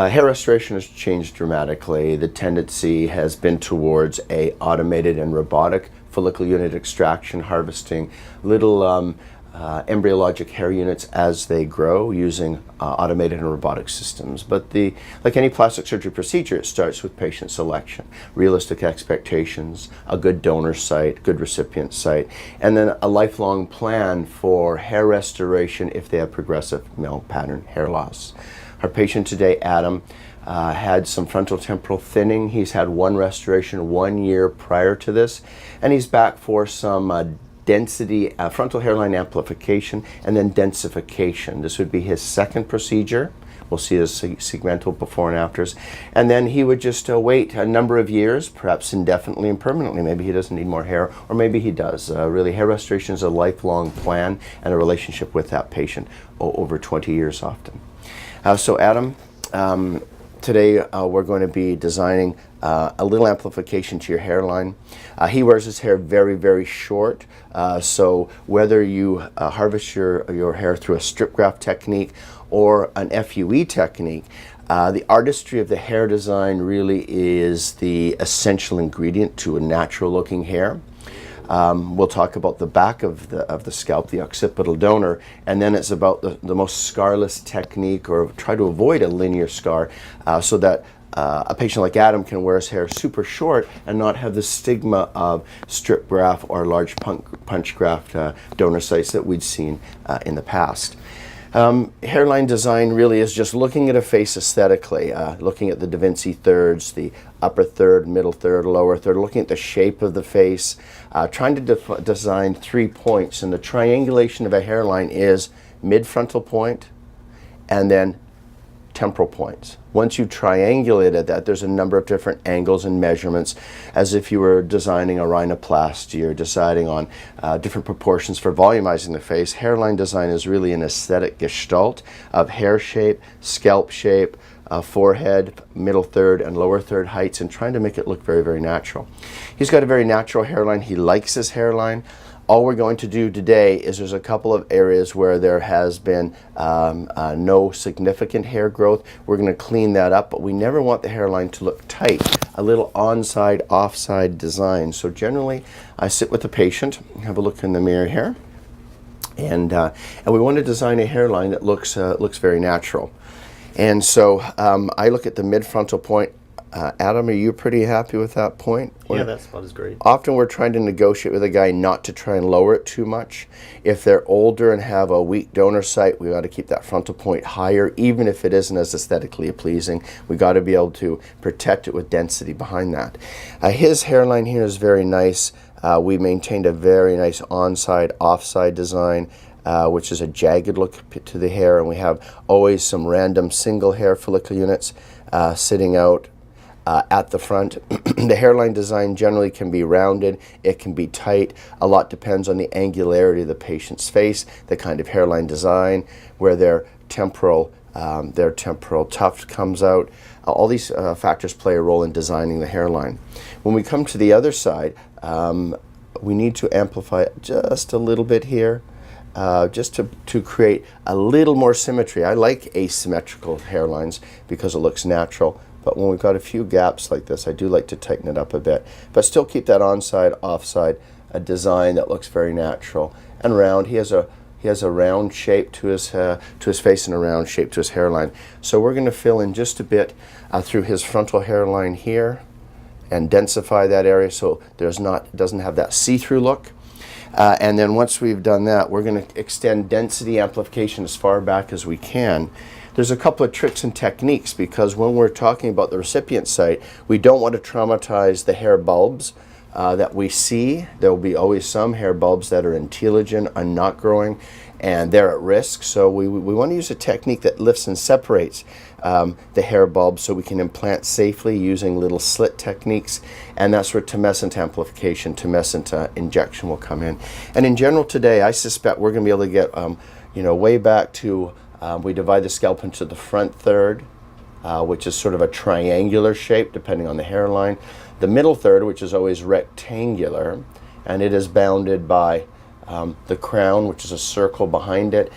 Hair restoration has changed dramatically. The tendency has been towards a automated and robotic follicle unit extraction, harvesting little embryologic hair units as they grow using automated and robotic systems. But like any plastic surgery procedure, it starts with patient selection, realistic expectations, a good donor site, good recipient site, and then a lifelong plan for hair restoration if they have progressive male pattern hair loss. Our patient today, Adam, had some frontal temporal thinning. He's had one restoration 1 year prior to this, and he's back for some density, frontal hairline amplification, and then densification. This would be his second procedure. We'll see his segmental before and afters. And then he would just wait a number of years, perhaps indefinitely and permanently. Maybe he doesn't need more hair, or maybe he does. Really, hair restoration is a lifelong plan and a relationship with that patient over 20 years often. So Adam, today we're going to be designing a little amplification to your hairline. He wears his hair very, very short, so whether you harvest your hair through a strip graft technique or an FUE technique, the artistry of the hair design really is the essential ingredient to a natural looking hair. We'll talk about the back of the scalp, the occipital donor, and then it's about the most scarless technique, or try to avoid a linear scar, so that a patient like Adam can wear his hair super short and not have the stigma of strip graft or large punch graft donor sites that we'd seen in the past. Hairline design really is just looking at a face aesthetically, looking at the Da Vinci thirds, the upper third, middle third, lower third, looking at the shape of the face, trying to design 3 points. And the triangulation of a hairline is mid-frontal point and then temporal points. Once you've triangulated that, there's a number of different angles and measurements, as if you were designing a rhinoplasty or deciding on different proportions for volumizing the face. Hairline design is really an aesthetic gestalt of hair shape, scalp shape, forehead, middle third and lower third heights, and trying to make it look very, very natural. He's got a very natural hairline. He likes his hairline. All we're going to do today is there's a couple of areas where there has been no significant hair growth. We're going to clean that up, but we never want the hairline to look tight, a little on-side, off-side design. So generally, I sit with the patient, have a look in the mirror here, and we want to design a hairline that looks very natural. And so I look at the mid-frontal point. Adam, are you pretty happy with that point? Yeah, that spot is great. Often we're trying to negotiate with a guy not to try and lower it too much. If they're older and have a weak donor site, we got to keep that frontal point higher, even if it isn't as aesthetically pleasing. We got to be able to protect it with density behind that. His hairline here is very nice. We maintained a very nice on-side, off-side design, which is a jagged look to the hair, and we have always some random single hair follicle units sitting out at the front. The hairline design generally can be rounded, it can be tight. A lot depends on the angularity of the patient's face, the kind of hairline design, where their temporal tuft comes out. All these factors play a role in designing the hairline. When we come to the other side, we need to amplify it just a little bit here. Just to create a little more symmetry. I like asymmetrical hairlines because it looks natural. But when we've got a few gaps like this, I do like to tighten it up a bit. But still keep that on-side, off-side, a design that looks very natural and round. He has a round shape to his face and a round shape to his hairline. So we're going to fill in just a bit through his frontal hairline here and densify that area so it doesn't have that see-through look. And then once we've done that, we're going to extend density amplification as far back as we can. There's a couple of tricks and techniques, because when we're talking about the recipient site, we don't want to traumatize the hair bulbs that we see. There will be always some hair bulbs that are in telogen and not growing, and they're at risk. So we want to use a technique that lifts and separates the hair bulbs so we can implant safely using little slit techniques, and that's where tumescent amplification, tumescent injection will come in. And in general today, I suspect we're going to be able to get way back to, we divide the scalp into the front third, which is sort of a triangular shape depending on the hairline. The middle third, which is always rectangular, and it is bounded by the crown, which is a circle behind it,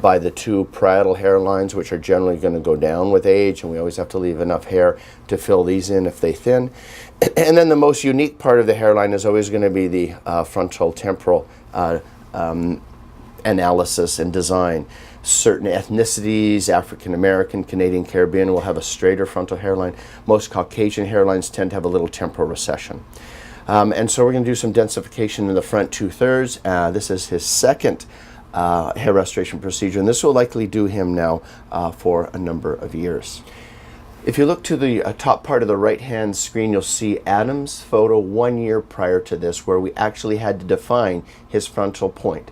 by the two parietal hairlines, which are generally going to go down with age, and we always have to leave enough hair to fill these in if they thin. And then the most unique part of the hairline is always going to be the frontal temporal analysis and design. Certain ethnicities, African American, Canadian, Caribbean, will have a straighter frontal hairline. Most Caucasian hairlines tend to have a little temporal recession. And so we're going to do some densification in the front 2/3. This is his second hair restoration procedure, and this will likely do him now for a number of years. If you look to the top part of the right-hand screen, you'll see Adam's photo 1 year prior to this, where we actually had to define his frontal point,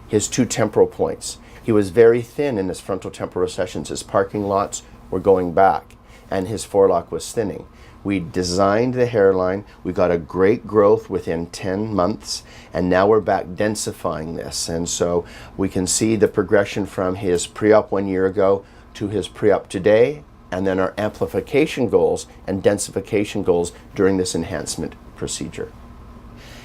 his two temporal points. He was very thin in his frontal temporal recessions. His parking lots were going back, and his forelock was thinning. We designed the hairline, we got a great growth within 10 months, and now we're back densifying this. And so we can see the progression from his pre-op 1 year ago to his pre-op today, and then our amplification goals and densification goals during this enhancement procedure.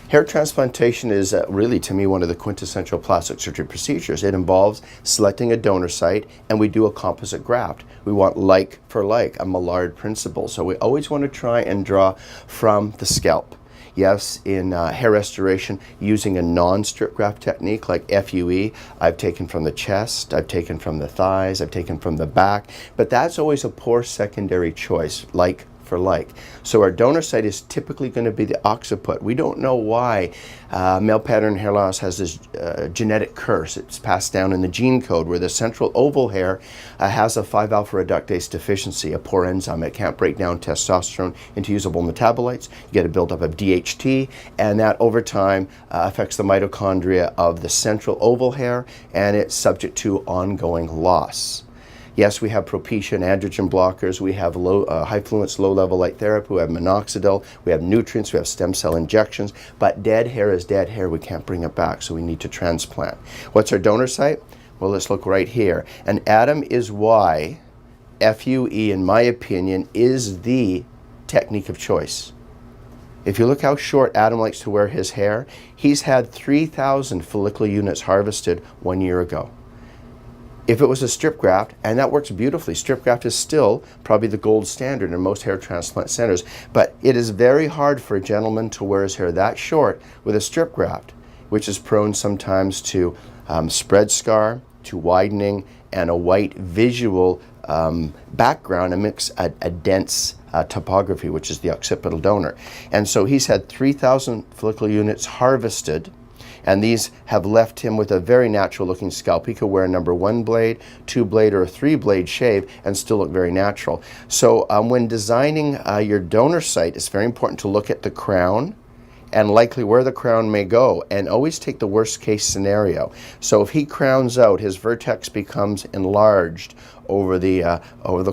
Hair transplantation is really, to me, one of the quintessential plastic surgery procedures. It involves selecting a donor site, and we do a composite graft. We want like for like, a Mulholland principle. So we always want to try and draw from the scalp. Yes, in hair restoration, using a non-strip graft technique like FUE, I've taken from the chest, I've taken from the thighs, I've taken from the back, but that's always a poor secondary choice, like for like. So our donor site is typically going to be the occiput. We don't know why male pattern hair loss has this genetic curse. It's passed down in the gene code, where the central oval hair has a 5-alpha reductase deficiency, a poor enzyme. It can't break down testosterone into usable metabolites. You get a buildup of DHT, and that over time affects the mitochondria of the central oval hair, and it's subject to ongoing loss. Yes, we have propecia and androgen blockers. We have high-fluence, low-level light therapy. We have minoxidil. We have nutrients. We have stem cell injections. But dead hair is dead hair. We can't bring it back, so we need to transplant. What's our donor site? Well, let's look right here. And Adam is why FUE, in my opinion, is the technique of choice. If you look how short Adam likes to wear his hair, he's had 3,000 follicular units harvested 1 year ago. If it was a strip graft, and that works beautifully, strip graft is still probably the gold standard in most hair transplant centers, but it is very hard for a gentleman to wear his hair that short with a strip graft, which is prone sometimes to spread scar, to widening, and a white visual background amidst a dense topography, which is the occipital donor. And so he's had 3,000 follicular units harvested, and these have left him with a very natural looking scalp. He could wear a number 1 blade, 2 blade, or a 3 blade shave and still look very natural. So when designing your donor site, it's very important to look at the crown and likely where the crown may go, and always take the worst case scenario. So if he crowns out, his vertex becomes enlarged over the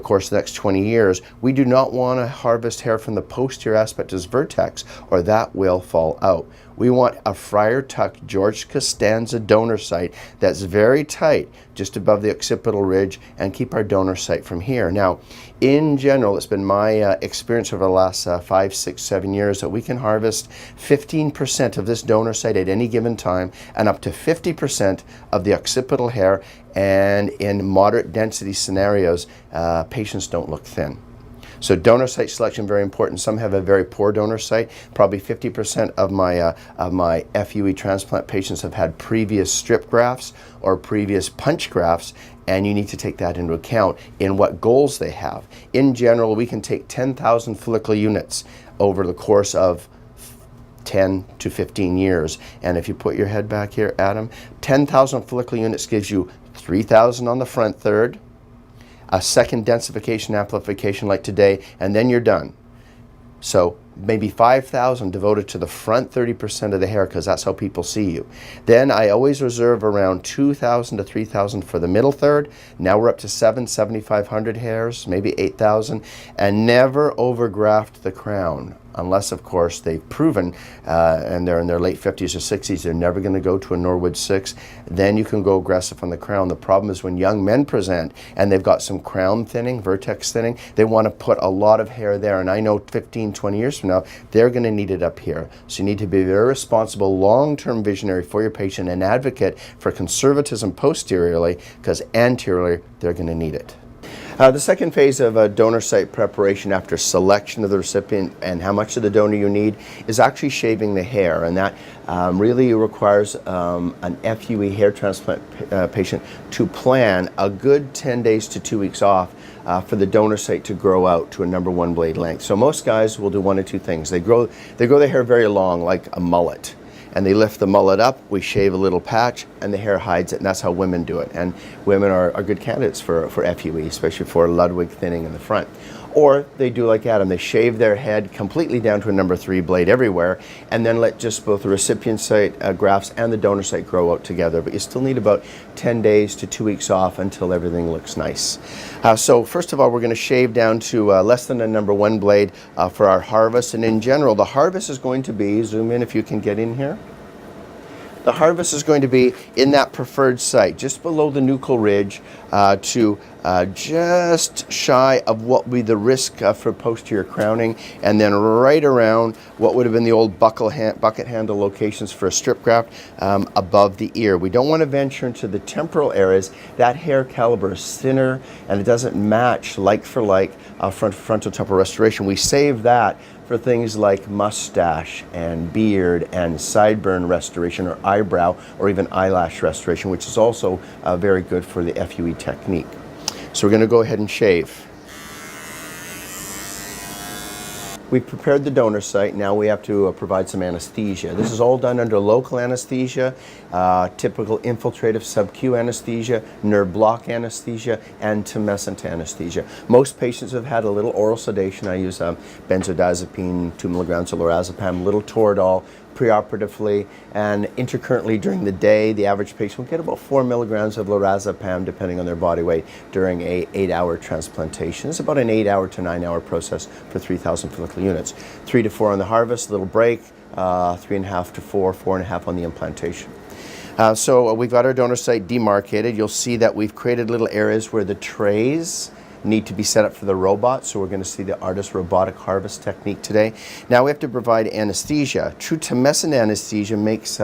course of the next 20 years, we do not want to harvest hair from the posterior aspect of his vertex, or that will fall out. We want a Friar Tuck George Costanza donor site that's very tight, just above the occipital ridge, and keep our donor site from here. Now, in general, it's been my experience over the last 5, 6, 7 years that we can harvest 15% of this donor site at any given time, and up to 50% of the occipital hair, and in moderate density scenarios, patients don't look thin. So donor site selection, very important. Some have a very poor donor site. Probably 50% of my FUE transplant patients have had previous strip grafts or previous punch grafts, and you need to take that into account in what goals they have. In general, we can take 10,000 follicular units over the course of 10 to 15 years. And if you put your head back here, Adam, 10,000 follicular units gives you 3,000 on the front third, a second densification amplification like today, and then you're done. So maybe 5,000 devoted to the front 30% of the hair, because that's how people see you. Then I always reserve around 2,000 to 3,000 for the middle third. Now we're up to 7,500 hairs, maybe 8,000, and never overgraft the crown. unless of course they've proven and they're in their late 50s or 60s, they're never going to go to a Norwood 6, then you can go aggressive on the crown. The problem is when young men present and they've got some crown thinning, vertex thinning, they want to put a lot of hair there, and I know 15, 20 years from now, they're going to need it up here. So you need to be very responsible, long-term visionary for your patient and advocate for conservatism posteriorly, because anteriorly, they're going to need it. The second phase of donor site preparation after selection of the recipient and how much of the donor you need is actually shaving the hair, and that really requires an FUE hair transplant patient to plan a good 10 days to 2 weeks off for the donor site to grow out to a number 1 blade length. So most guys will do one of two things. They grow their hair very long, like a mullet, and they lift the mullet up, we shave a little patch, and the hair hides it, and that's how women do it. And women are good candidates for FUE, especially for Ludwig thinning in the front. Or they do like Adam, they shave their head completely down to a number 3 blade everywhere, and then let just both the recipient site grafts and the donor site grow out together. But you still need about 10 days to 2 weeks off until everything looks nice. So first of all, we're going to shave down to less than a number 1 blade for our harvest. And in general, the harvest is going to be, zoom in if you can get in here. The harvest is going to be in that preferred site, just below the nuchal ridge to just shy of what would be the risk for posterior crowning, and then right around what would have been the old bucket handle locations for a strip graft above the ear. We don't want to venture into the temporal areas. That hair caliber is thinner and it doesn't match like for like frontal temporal restoration. We save that for things like mustache and beard and sideburn restoration, or eyebrow or even eyelash restoration, which is also very good for the FUE technique. So we're going to go ahead and shave. We've prepared the donor site. Now we have to provide some anesthesia. This is all done under local anesthesia, typical infiltrative sub-Q anesthesia, nerve block anesthesia, and tumescent anesthesia. Most patients have had a little oral sedation. I use benzodiazepine, 2 milligrams of lorazepam, little Toradol, preoperatively, and intercurrently during the day. The average patient will get about 4 milligrams of lorazepam depending on their body weight during a 8-hour transplantation. It's about an 8-hour to 9-hour process for 3,000 follicular units. 3 to 4 on the harvest, little break, 3.5 to 4, 4.5 on the implantation. So we've got our donor site demarcated. You'll see that we've created little areas where the trays need to be set up for the robot, so we're going to see the ARTIS robotic harvest technique today. Now we have to provide anesthesia. True tumescent anesthesia makes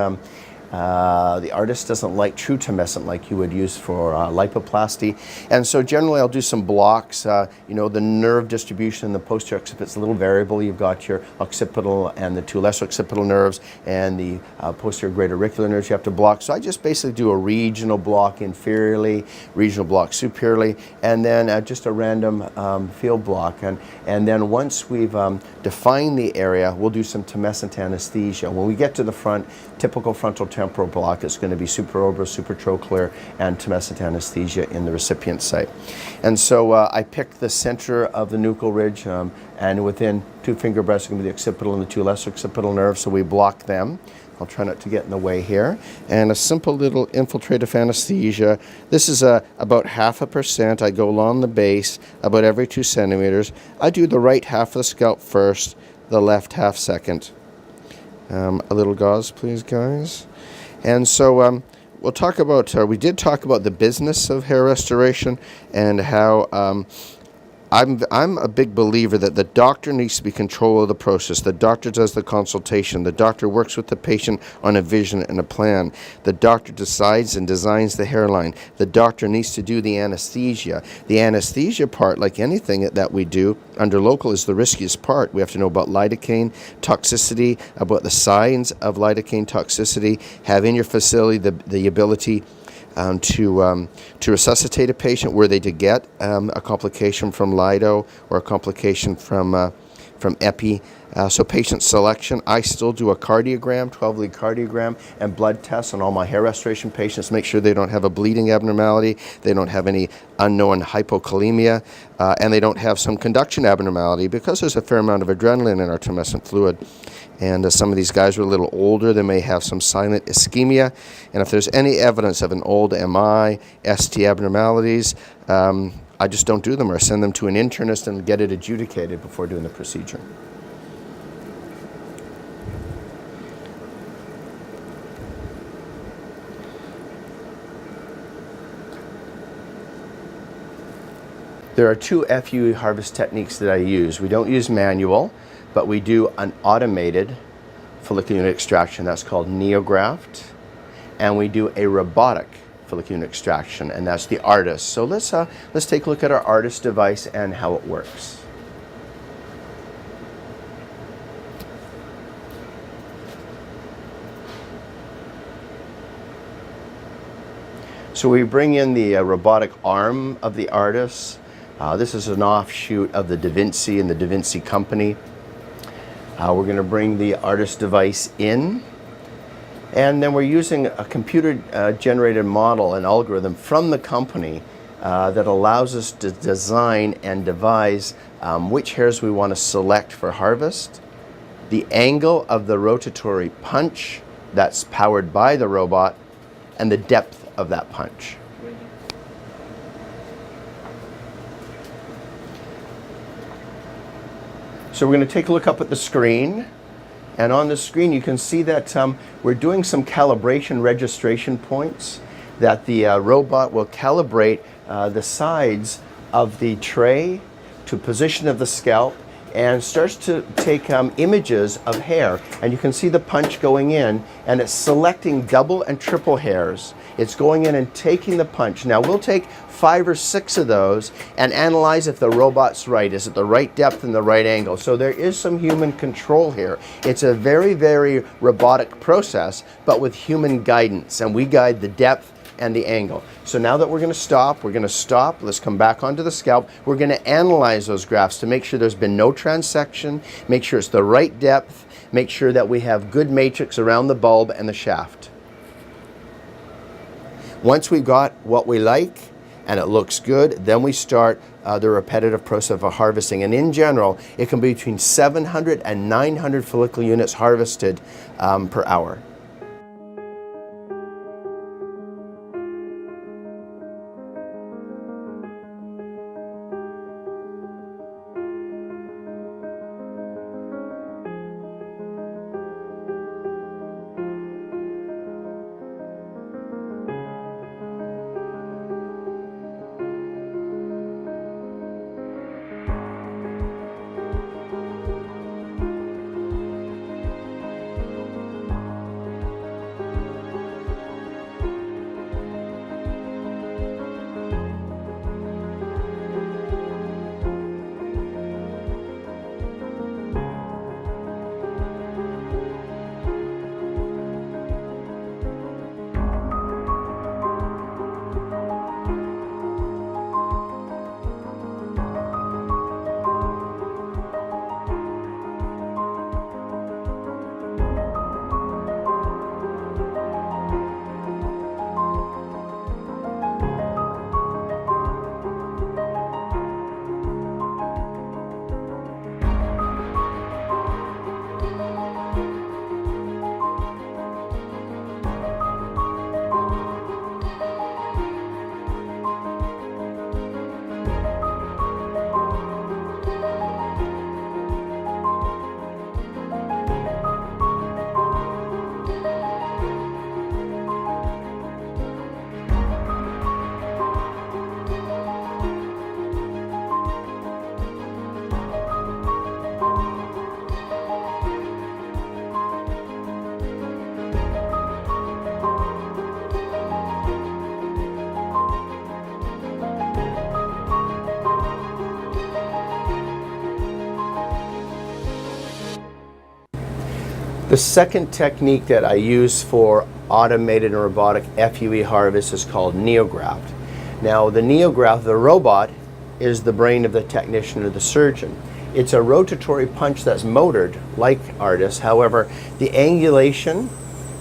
the ARTIS doesn't like true tumescent like you would use for lipoplasty, and so generally I'll do some blocks. You know, the nerve distribution in the posterior occipit's a little variable. You've got your occipital and the 2 lesser occipital nerves and the posterior greater auricular nerves you have to block. So I just basically do a regional block inferiorly, regional block superiorly, and then just a random field block. And then once we've defined the area, we'll do some tumescent anesthesia. When we get to the front, typical frontal temporal block is going to be supraorbital, supratrochlear, and tumescent anesthesia in the recipient site. And so I pick the center of the nuchal ridge, and within 2 finger breaths are going to be the occipital and the 2 lesser occipital nerves, so we block them. I'll try not to get in the way here. And a simple little infiltrative anesthesia. This is about 0.5%. I go along the base about every 2 centimeters. I do the right half of the scalp first, the left half second. A little gauze, please, guys. And so we'll talk about, we did talk about the business of hair restoration and how I'm a big believer that the doctor needs to be in control of the process. The doctor does the consultation. The doctor works with the patient on a vision and a plan. The doctor decides and designs the hairline. The doctor needs to do the anesthesia. The anesthesia part, like anything that we do under local, is the riskiest part. We have to know about lidocaine toxicity, about the signs of lidocaine toxicity, have in your facility the ability to resuscitate a patient were they to get a complication from lido or a complication from epi. So patient selection, I still do a cardiogram, 12-lead cardiogram, and blood tests on all my hair restoration patients, make sure they don't have a bleeding abnormality, they don't have any unknown hypokalemia, and they don't have some conduction abnormality, because there's a fair amount of adrenaline in our tumescent fluid. And some of these guys are a little older, they may have some silent ischemia, and if there's any evidence of an old MI, ST abnormalities, I just don't do them, or send them to an internist and get it adjudicated before doing the procedure. There are two FUE harvest techniques that I use. We don't use manual, but we do an automated follicular unit extraction. That's called neograft. And we do a robotic follicular unit extraction, and that's the ARTIS. So let's take a look at our ARTIS device and how it works. So we bring in the robotic arm of the ARTIS. This is an offshoot of the Da Vinci and the Da Vinci company. We're going to bring the ARTIS device in, and then we're using a computer generated model, an algorithm from the company that allows us to design and devise which hairs we want to select for harvest, the angle of the rotatory punch that's powered by the robot, and the depth of that punch. So we're going to take a look up at the screen, and on the screen you can see that we're doing some calibration registration points, that the robot will calibrate the sides of the tray to position of the scalp, and starts to take images of hair, and you can see the punch going in, and it's selecting double and triple hairs. It's going in and taking the punch. Now we'll take 5 or 6 of those and analyze if the robot's right. Is it the right depth and the right angle? So there is some human control here. It's a very, very robotic process, but with human guidance, and we guide the depth and the angle. So now that we're going to stop. Let's come back onto the scalp. We're going to analyze those graphs to make sure there's been no transection, make sure it's the right depth, make sure that we have good matrix around the bulb and the shaft. Once we've got what we like and it looks good, then we start the repetitive process of harvesting. And in general, it can be between 700 and 900 follicular units harvested per hour. The second technique that I use for automated and robotic FUE harvest is called neograft. Now the neograft, the robot, is the brain of the technician or the surgeon. It's a rotatory punch that's motored like ARTIS. However, the angulation,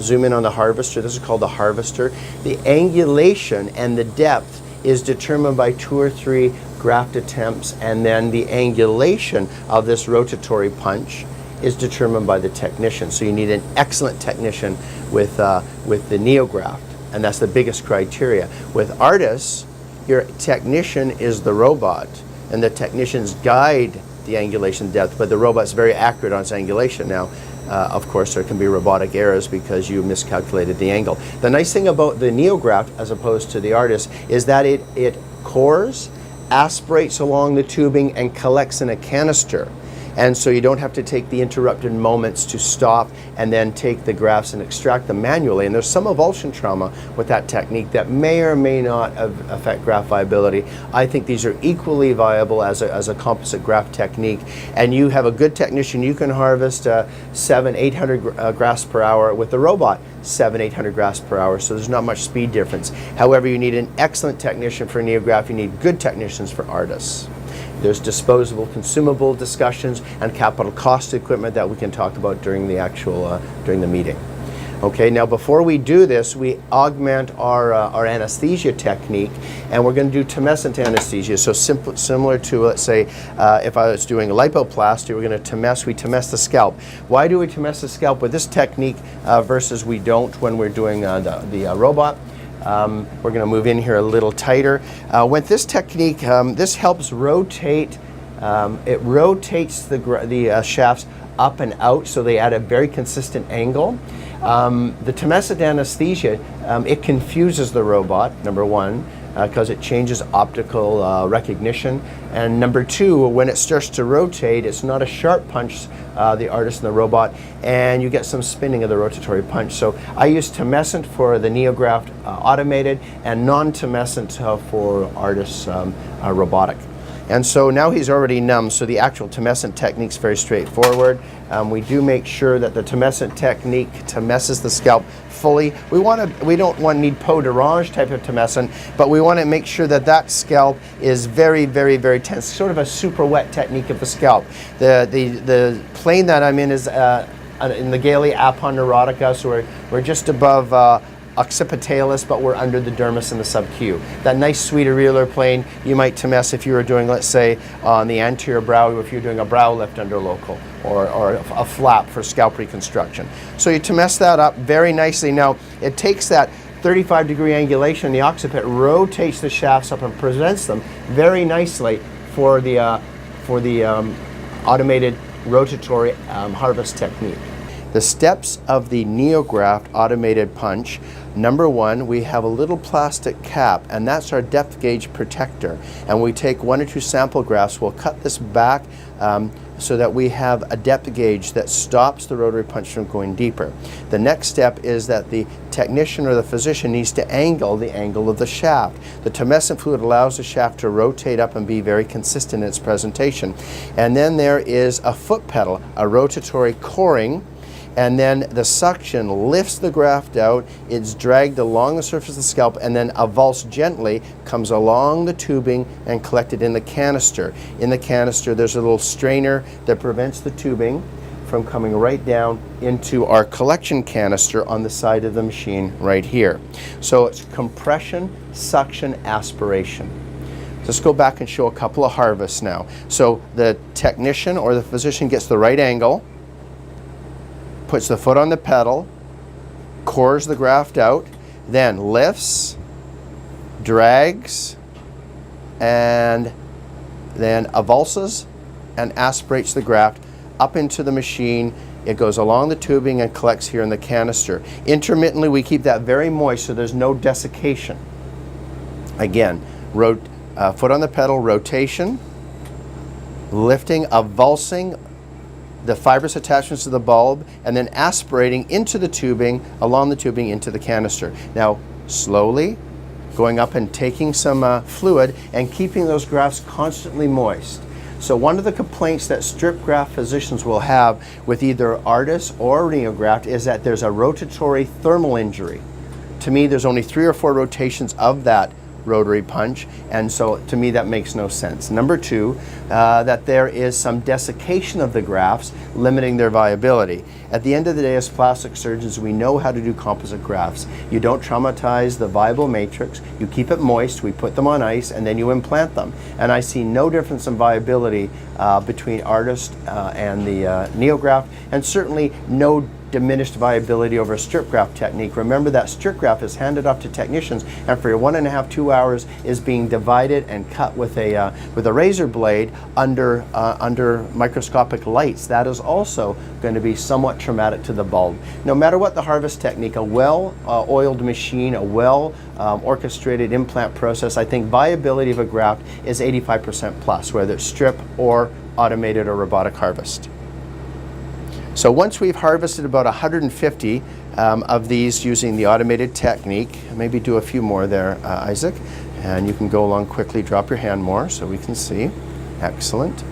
zoom in on the harvester, this is called the harvester, the angulation and the depth is determined by 2 or 3 graft attempts, and then the angulation of this rotatory punch is determined by the technician. So you need an excellent technician with the neograft, and that's the biggest criteria. With ARTIS, your technician is the robot, and the technicians guide the angulation depth, but the robot's very accurate on its angulation. Now, of course, there can be robotic errors because you miscalculated the angle. The nice thing about the neograft, as opposed to the ARTIS, is that it cores aspirates along the tubing and collects in a canister. And so you don't have to take the interrupted moments to stop and then take the grafts and extract them manually. And there's some avulsion trauma with that technique that may or may not affect graft viability. I think these are equally viable as a composite graft technique. And you have a good technician, you can harvest 700-800 grafts per hour with the robot. 700-800 grafts per hour, so there's not much speed difference. However, you need an excellent technician for NeoGraft, you need good technicians for artists. There's disposable, consumable discussions and capital cost equipment that we can talk about during the actual, during the meeting. Okay, now before we do this, we augment our anesthesia technique, and we're going to do tumescent anesthesia. So similar to, let's say, if I was doing a lipoplasty, we're going to we tumesce the scalp. Why do we tumesce the scalp with this technique versus we don't when we're doing the robot? We're going to move in here a little tighter. With this technique, this helps rotate, it rotates the shafts up and out so they add a very consistent angle. The tumescent anesthesia, it confuses the robot, number one, because it changes optical recognition. And number two, when it starts to rotate, it's not a sharp punch, the artist and the robot, and you get some spinning of the rotatory punch. So I use tumescent for the NeoGraft automated and non-tumescent for artists robotic. And so now he's already numb, so the actual tumescent technique is very straightforward. We do make sure that the tumescent technique tumesces the scalp fully. We don't need peau d'orange type of tumescent, but we want to make sure that that scalp is very, very, very tense, sort of a super wet technique of the scalp. The plane that I'm in is in the Galea aponeurotica, so we're just above occipitalis, but we're under the dermis and the sub-Q. That nice sweet areolar plane you might tumesce if you were doing, let's say, on the anterior brow, if you're doing a brow lift under local, or a flap for scalp reconstruction. So you tumesce that up very nicely. Now, it takes that 35-degree angulation in the occiput, rotates the shafts up and presents them very nicely for the automated rotatory harvest technique. The steps of the NeoGraft automated punch: number one, we have a little plastic cap, and that's our depth gauge protector. And we take 1 or 2 sample grafts, we'll cut this back so that we have a depth gauge that stops the rotary punch from going deeper. The next step is that the technician or the physician needs to angle the angle of the shaft. The tumescent fluid allows the shaft to rotate up and be very consistent in its presentation. And then there is a foot pedal, a rotatory coring, and then the suction lifts the graft out, it's dragged along the surface of the scalp, and then a avulse gently comes along the tubing and collected in the canister. In the canister there's a little strainer that prevents the tubing from coming right down into our collection canister on the side of the machine right here. So it's compression, suction, aspiration. Let's go back and show a couple of harvests now. So the technician or the physician gets the right angle, puts the foot on the pedal, cores the graft out, then lifts, drags, and then avulses and aspirates the graft up into the machine. It goes along the tubing and collects here in the canister. Intermittently, we keep that very moist so there's no desiccation. Again, foot on the pedal, rotation, lifting, avulsing the fibrous attachments to the bulb, and then aspirating into the tubing, along the tubing into the canister. Now, slowly going up and taking some fluid and keeping those grafts constantly moist. So one of the complaints that strip graft physicians will have with either artists or NeoGraft is that there's a rotatory thermal injury. To me, there's only 3 or 4 rotations of that rotary punch, and so to me that makes no sense. Number two, that there is some desiccation of the grafts, limiting their viability. At the end of the day, as plastic surgeons, we know how to do composite grafts. You don't traumatize the viable matrix, you keep it moist, we put them on ice, and then you implant them. And I see no difference in viability between artist and the NeoGraft, and certainly no diminished viability over a strip graft technique. Remember that strip graft is handed off to technicians, and for your 1.5 to 2 hours is being divided and cut with a razor blade under microscopic lights. That is also going to be somewhat traumatic to the bulb. No matter what the harvest technique, a well-oiled machine, a well-orchestrated implant process, I think viability of a graft is 85% plus, whether it's strip or automated or robotic harvest. So once we've harvested about 150 of these using the automated technique, maybe do a few more there, Isaac, and you can go along quickly, drop your hand more so we can see. Excellent.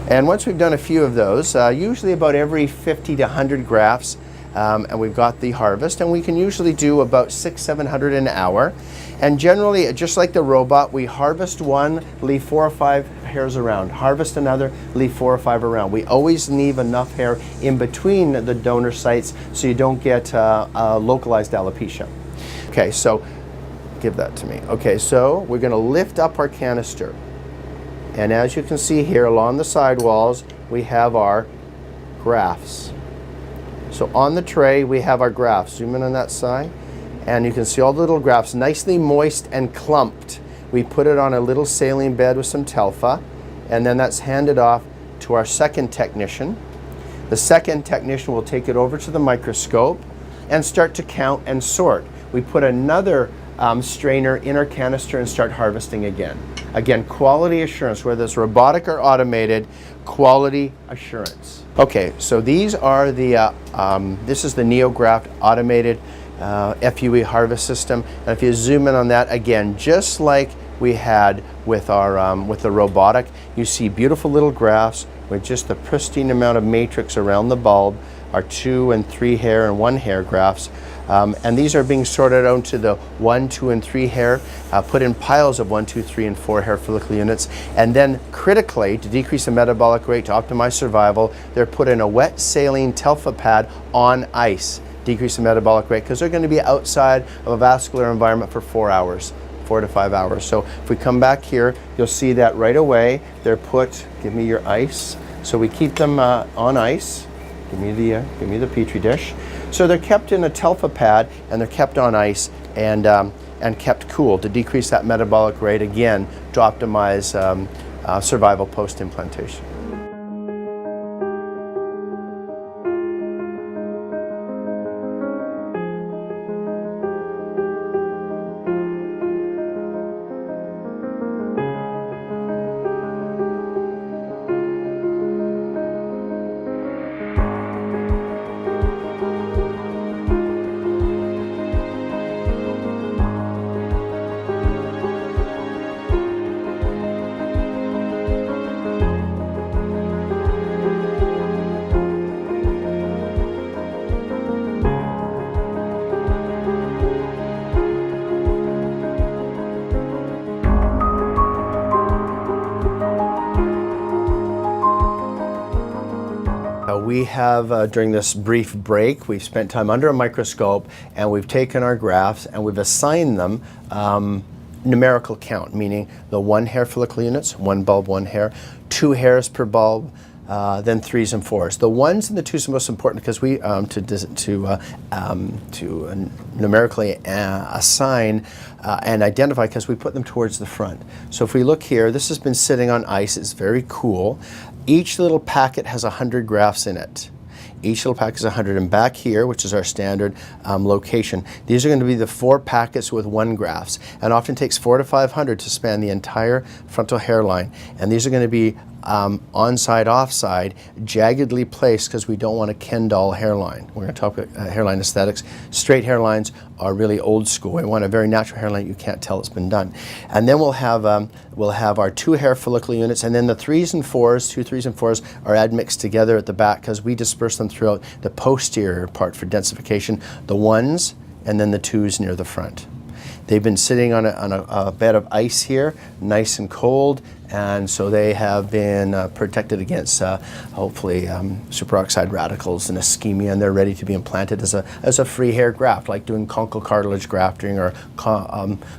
And once we've done a few of those, usually about every 50 to 100 grafts, and we've got the harvest, and we can usually do about 600-700 an hour. And generally, just like the robot, we harvest one, leave 4 or 5 hairs around, harvest another, leave 4 or 5 around. We always leave enough hair in between the donor sites so you don't get localized alopecia. Okay, so give that to me. Okay, so we're going to lift up our canister. And as you can see here along the sidewalls, we have our grafts. So on the tray, we have our grafts. Zoom in on that side. And you can see all the little grafts, nicely moist and clumped. We put it on a little saline bed with some telfa, and then that's handed off to our second technician. The second technician will take it over to the microscope and start to count and sort. We put another strainer in our canister and start harvesting again. Again, quality assurance, whether it's robotic or automated, quality assurance. Okay, so these are the, this is the NeoGraft automated FUE harvest system. And if you zoom in on that, again, just like we had with our with the robotic, you see beautiful little grafts with just the pristine amount of matrix around the bulb, our 2 and 3 hair and 1 hair grafts. And these are being sorted out to the 1, 2, and 3 hair, put in piles of 1, 2, 3, and 4 hair follicle units. And then critically, to decrease the metabolic rate, to optimize survival, they're put in a wet saline telfa pad on ice, decrease the metabolic rate, because they're going to be outside of a vascular environment for 4 hours, 4 to 5 hours. So if we come back here, you'll see that right away. They're put, give me your ice. So we keep them on ice. Give me the Petri dish. So they're kept in a telfa pad and they're kept on ice and kept cool to decrease that metabolic rate, again, to optimize survival post-implantation. We have, during this brief break, we've spent time under a microscope and we've taken our grafts and we've assigned them numerical count, meaning the 1 hair follicle units, 1 bulb, 1 hair, 2 hairs per bulb, then 3s and 4s. The 1s and the 2s are most important because we to numerically assign and identify, because we put them towards the front. So if we look here, this has been sitting on ice. It's very cool. Each little packet has 100 grafts in it. Each little packet is 100. And back here, which is our standard location, these are going to be the 4 packets with 1 grafts. And often takes 400 to 500 to span the entire frontal hairline. And these are going to be on-side, off-side, jaggedly placed, because we don't want a Ken doll hairline. We're going to talk about hairline aesthetics. Straight hairlines are really old school. We want a very natural hairline. You can't tell it's been done. And then we'll have our 2 hair follicle units, and then the 3s and 4s, 2 3s and 4s are admixed together at the back because we disperse them throughout the posterior part for densification. The 1s and then the 2s near the front. They've been sitting on a bed of ice here, nice and cold, And so they have been protected against hopefully superoxide radicals and ischemia, and they're ready to be implanted as a free hair graft, like doing conchal cartilage grafting or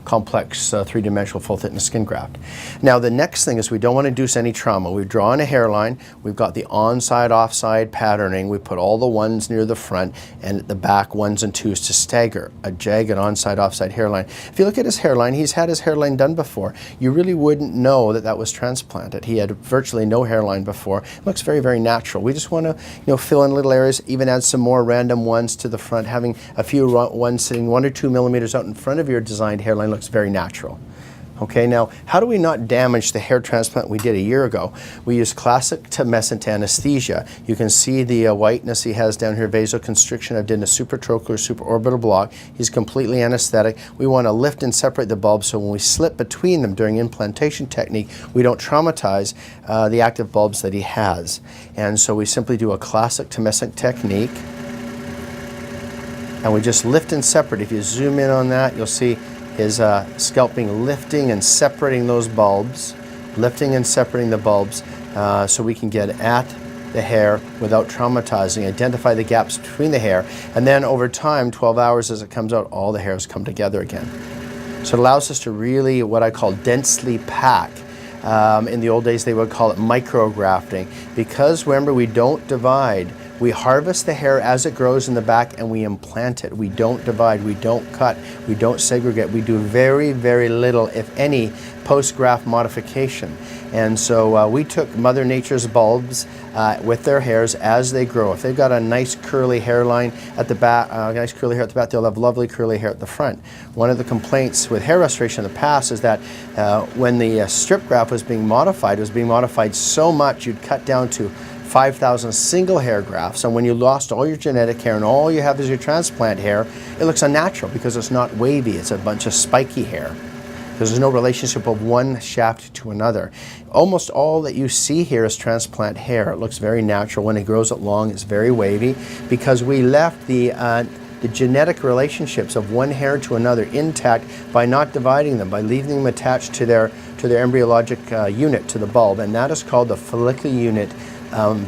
complex three-dimensional full-thickness skin graft. Now the next thing is we don't want to induce any trauma. We've drawn a hairline, we've got the on-side, off-side patterning, we put all the ones near the front, and at the back, ones and twos to stagger a jagged on-side, off-side hairline. If you look at his hairline, he's had his hairline done before. You really wouldn't know that that was transplanted. He had virtually no hairline before. It looks very, very natural. We just want to, fill in little areas, even add some more random ones to the front. Having a few ones sitting 1 or 2 millimeters out in front of your designed hairline looks very natural. Okay, now how do we not damage the hair transplant we did a year ago? We used classic tumescent anesthesia. You can see the whiteness he has down here, vasoconstriction. I've done a supratrochlear, supraorbital block. He's completely anesthetic. We want to lift and separate the bulbs so when we slip between them during implantation technique, we don't traumatize the active bulbs that he has. And so we simply do a classic tumescent technique. And we just lift and separate. If you zoom in on that, you'll see his scalping lifting and separating those bulbs, lifting and separating the bulbs so we can get at the hair without traumatizing, identify the gaps between the hair, and then over time, 12 hours as it comes out, all the hairs come together again. So it allows us to really, what I call densely pack. In the old days they would call it micrografting, because remember we don't divide. We harvest the hair as it grows in the back and we implant it. We don't divide, we don't cut, we don't segregate. We do very, very little, if any, post-graft modification. And so we took Mother Nature's bulbs with their hairs as they grow. If they've got a nice curly hairline at the back, nice curly hair at the back, they'll have lovely curly hair at the front. One of the complaints with hair restoration in the past is that when the strip graft was being modified, it was being modified so much you'd cut down to 5,000 single hair grafts, and when you lost all your genetic hair and all you have is your transplant hair, it looks unnatural because it's not wavy, it's a bunch of spiky hair. Because there's no relationship of one shaft to another. Almost all that you see here is transplant hair. It looks very natural. When it grows out long, it's very wavy because we left the genetic relationships of one hair to another intact by not dividing them, by leaving them attached to their embryologic unit, to the bulb, and that is called the follicular unit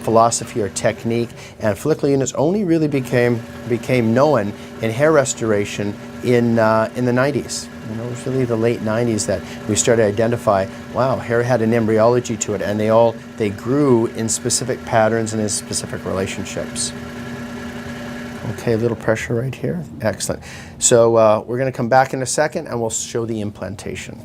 philosophy or technique. And follicular units only really became known in hair restoration in the 90s. It was really the late 90s that we started to identify, wow, hair had an embryology to it, and they grew in specific patterns and in specific relationships. Okay, a little pressure right here. Excellent. So we're going to come back in a second and we'll show the implantation.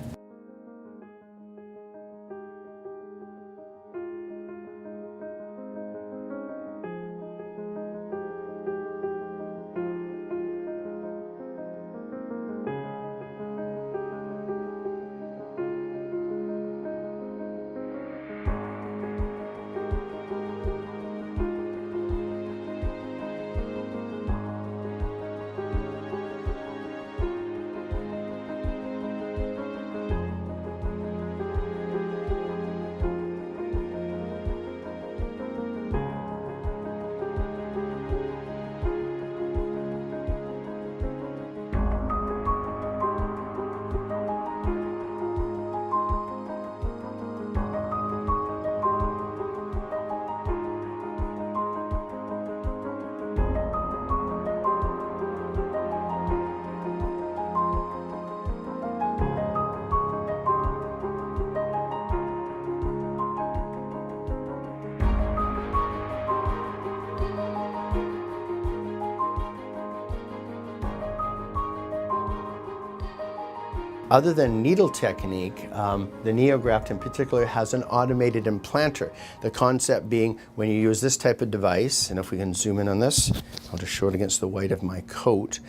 Other than needle technique, the NeoGraft in particular has an automated implanter. The concept being when you use this type of device, and if we can zoom in on this, I'll just show it against the white of my coat.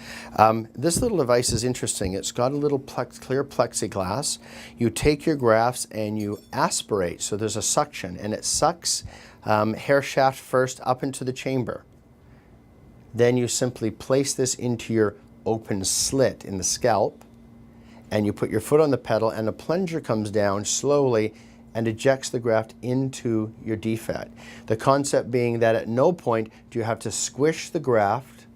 This little device is interesting. It's got a little clear plexiglass. You take your grafts and you aspirate, so there's a suction, and it sucks hair shaft first up into the chamber. Then you simply place this into your open slit in the scalp, and you put your foot on the pedal and the plunger comes down slowly and ejects the graft into your defect. The concept being that at no point do you have to squish the graft,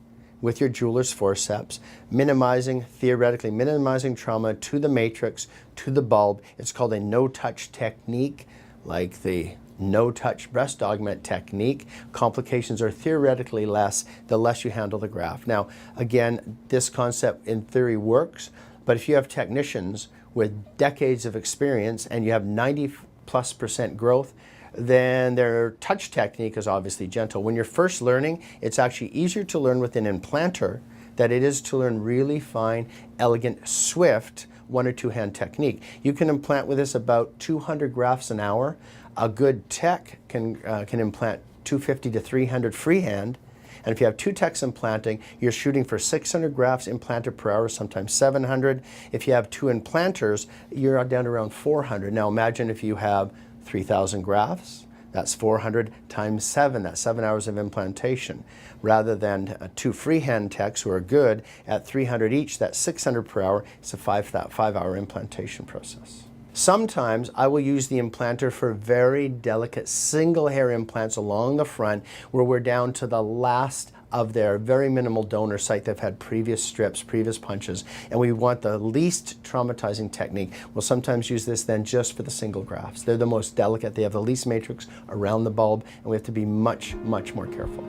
with your jeweler's forceps, theoretically minimizing trauma to the matrix, to the bulb. It's called a no-touch technique, like the no-touch breast augment technique. Complications are theoretically less the less you handle the graft. Now, again, this concept in theory works, but if you have technicians with decades of experience and you have 90+% growth, then their touch technique is obviously gentle. When you're first learning, it's actually easier to learn with an implanter than it is to learn really fine, elegant, swift, 1 or 2 hand technique. You can implant with this about 200 grafts an hour. A good tech can implant 250 to 300 freehand. And if you have 2 techs implanting, you're shooting for 600 grafts implanted per hour, sometimes 700. If you have 2 implanters, you're down to around 400. Now imagine if you have 3,000 grafts, that's 400 times 7, that's 7 hours of implantation. Rather than 2 freehand techs who are good at 300 each, that's 600 per hour. It's a 5-hour implantation process. Sometimes I will use the implanter for very delicate single hair implants along the front where we're down to the last of their very minimal donor site. They've had previous strips, previous punches, and we want the least traumatizing technique. We'll sometimes use this then just for the single grafts. They're the most delicate. They have the least matrix around the bulb, and we have to be much, much more careful.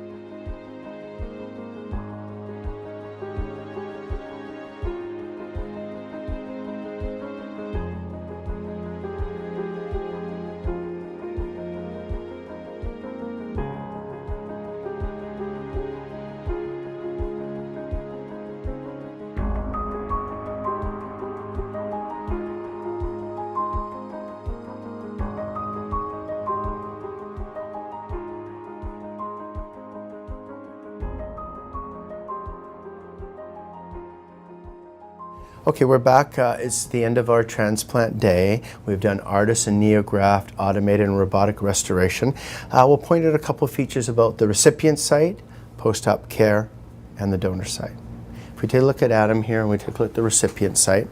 Okay, we're back. It's the end of our transplant day. We've done ARTIS and NeoGraft, automated and robotic restoration. We'll point out a couple of features about the recipient site, post-op care, and the donor site. If we take a look at Adam here and we take a look at the recipient site,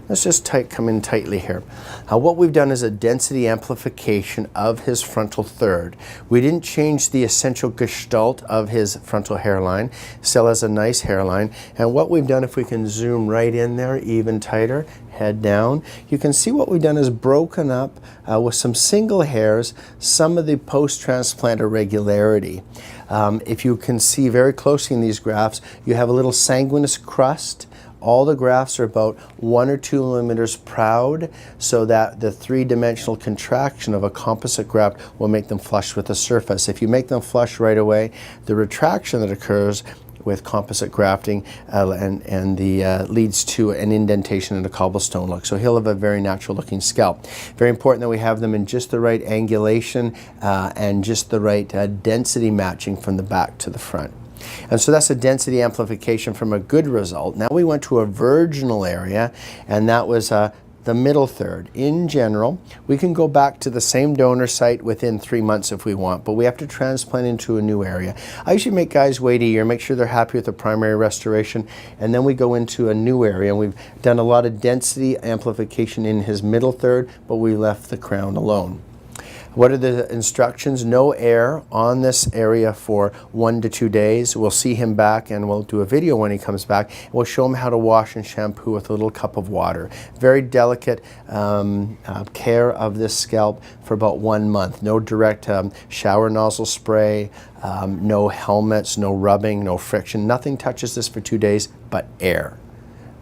let's just come in tightly here. What we've done is a density amplification of his frontal third. We didn't change the essential gestalt of his frontal hairline. Still has a nice hairline. And what we've done, if we can zoom right in there, even tighter, head down, you can see what we've done is broken up with some single hairs, some of the post-transplant irregularity. If you can see very closely in these grafts, you have a little sanguineous crust. All the grafts are about 1 or 2 millimeters proud, so that the 3-dimensional contraction of a composite graft will make them flush with the surface. If you make them flush right away, the retraction that occurs with composite grafting leads to an indentation and a cobblestone look. So he'll have a very natural looking scalp. Very important that we have them in just the right angulation and just the right density matching from the back to the front. And so that's a density amplification from a good result. Now we went to a virginal area, and that was the middle third. In general, we can go back to the same donor site within 3 months if we want, but we have to transplant into a new area. I usually make guys wait a year, make sure they're happy with the primary restoration, and then we go into a new area. And we've done a lot of density amplification in his middle third, but we left the crown alone. What are the instructions? No air on this area for 1 to 2 days. We'll see him back and we'll do a video when he comes back. We'll show him how to wash and shampoo with a little cup of water. Very delicate care of this scalp for about 1 month. No direct shower nozzle spray, no helmets, no rubbing, no friction. Nothing touches this for 2 days but air.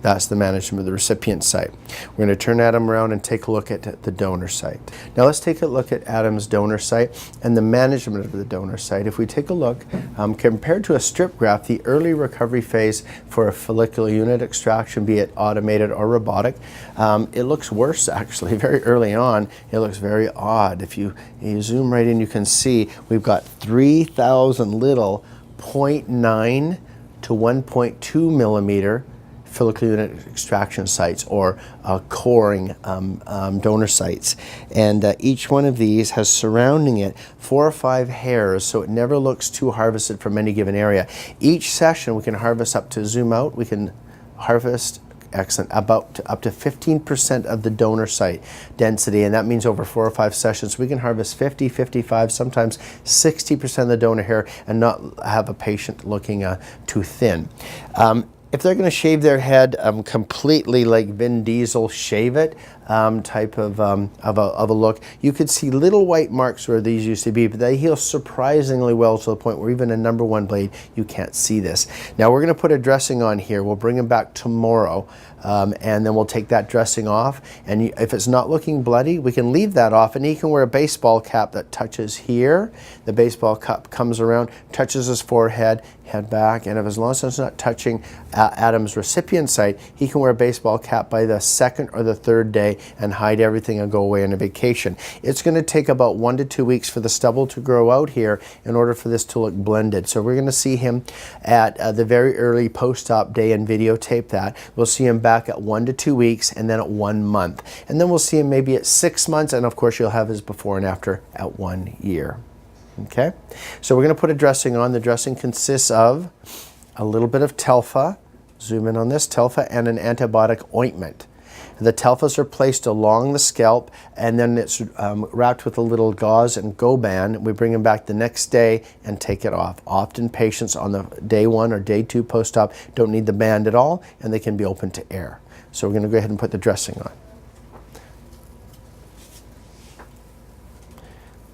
That's the management of the recipient site. We're going to turn Adam around and take a look at the donor site. Now let's take a look at Adam's donor site and the management of the donor site. If we take a look, compared to a strip graft, the early recovery phase for a follicular unit extraction, be it automated or robotic, it looks worse actually. Very early on, it looks very odd. If you zoom right in, you can see we've got 3,000 little 0.9 to 1.2 millimeter follicular unit extraction sites, or coring donor sites. And each one of these has surrounding it 4 or 5 hairs, so it never looks too harvested from any given area. Each session we can harvest up to, zoom out, we can harvest Excellent. Up to 15% of the donor site density, and that means over 4 or 5 sessions. We can harvest 50, 55, sometimes 60% of the donor hair and not have a patient looking too thin. If they're going to shave their head completely like Vin Diesel, shave it type of a look, you could see little white marks where these used to be, but they heal surprisingly well to the point where even a #1 blade, you can't see this. Now we're going to put a dressing on here. We'll bring him back tomorrow, and then we'll take that dressing off. And if it's not looking bloody, we can leave that off, and he can wear a baseball cap that touches here. The baseball cap comes around, touches his forehead, head back, and as long as it's not touching Adam's recipient site, he can wear a baseball cap by the 2nd or the 3rd day and hide everything and go away on a vacation. It's going to take about 1 to 2 weeks for the stubble to grow out here in order for this to look blended. So we're going to see him at the very early post-op day and videotape that. We'll see him back at 1 to 2 weeks and then at 1 month. And then we'll see him maybe at 6 months, and of course you'll have his before and after at 1 year. Okay, so we're going to put a dressing on. The dressing consists of a little bit of telfa, zoom in on this, telfa, and an antibiotic ointment. The telfas are placed along the scalp, and then it's wrapped with a little gauze and go band. We bring them back the next day and take it off. Often patients on the day 1 or day 2 post-op don't need the band at all, and they can be open to air. So we're going to go ahead and put the dressing on.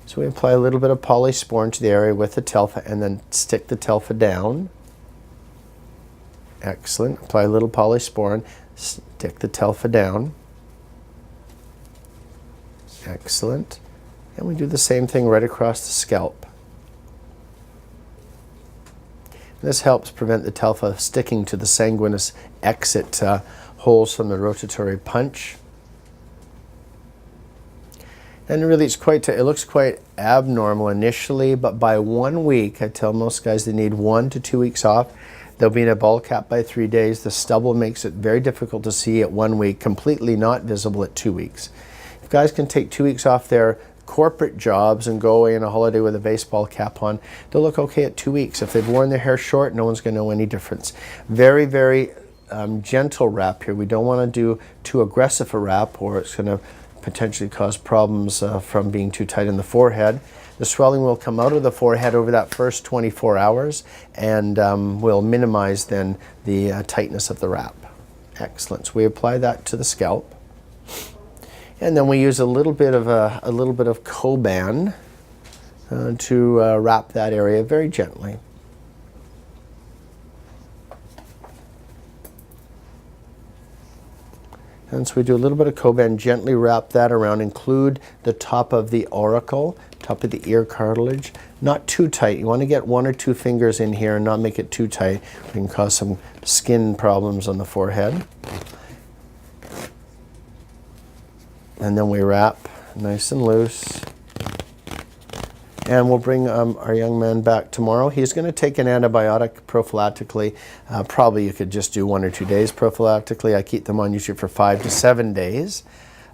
So we apply a little bit of polysporin to the area with the telfa and then stick the telfa down. Excellent. Apply a little polysporin, stick the telfa down. Excellent. And we do the same thing right across the scalp. This helps prevent the telfa sticking to the sanguineous exit holes from the rotatory punch. And really it looks quite abnormal initially, but by 1 week, I tell most guys they need 1 to 2 weeks off. They'll be in a bald cap by 3 days. The stubble makes it very difficult to see at 1 week, completely not visible at 2 weeks. If guys can take 2 weeks off their corporate jobs and go away on a holiday with a baseball cap on, they'll look okay at 2 weeks. If they've worn their hair short, no one's going to know any difference. Very, very gentle wrap here. We don't want to do too aggressive a wrap, or it's going to potentially cause problems from being too tight in the forehead. The swelling will come out of the forehead over that first 24 hours and will minimize then the tightness of the wrap. Excellent. So we apply that to the scalp, and then we use a little bit of Coban to wrap that area very gently. And so we do a little bit of Coban, gently wrap that around, include the top of the auricle, top of the ear cartilage. Not too tight. You want to get 1 or 2 fingers in here and not make it too tight. It can cause some skin problems on the forehead. And then we wrap nice and loose. And we'll bring our young man back tomorrow. He's going to take an antibiotic prophylactically. Probably you could just do 1 or 2 days prophylactically. I keep them on usually for 5 to 7 days.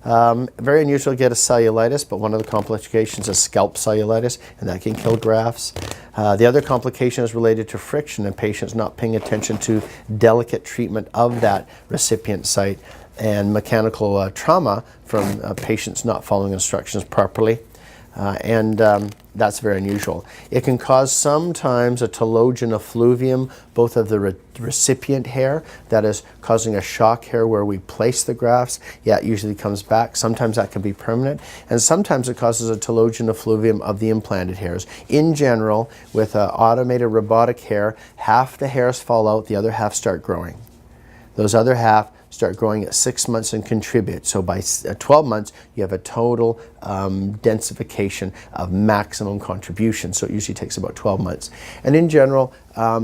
Very unusual to get a cellulitis, but one of the complications is scalp cellulitis, and that can kill grafts. The other complication is related to friction and patients not paying attention to delicate treatment of that recipient site, and mechanical trauma from patients not following instructions properly. That's very unusual. It can cause sometimes a telogen effluvium, both of the recipient hair, that is causing a shock hair where we place the grafts. Yeah, it usually comes back. Sometimes that can be permanent, and sometimes it causes a telogen effluvium of the implanted hairs. In general, with automated robotic hair, half the hairs fall out, the other half start growing. Those other half start growing at 6 months and contribute. So by 12 months, you have a total densification of maximum contribution. So it usually takes about 12 months. And in general,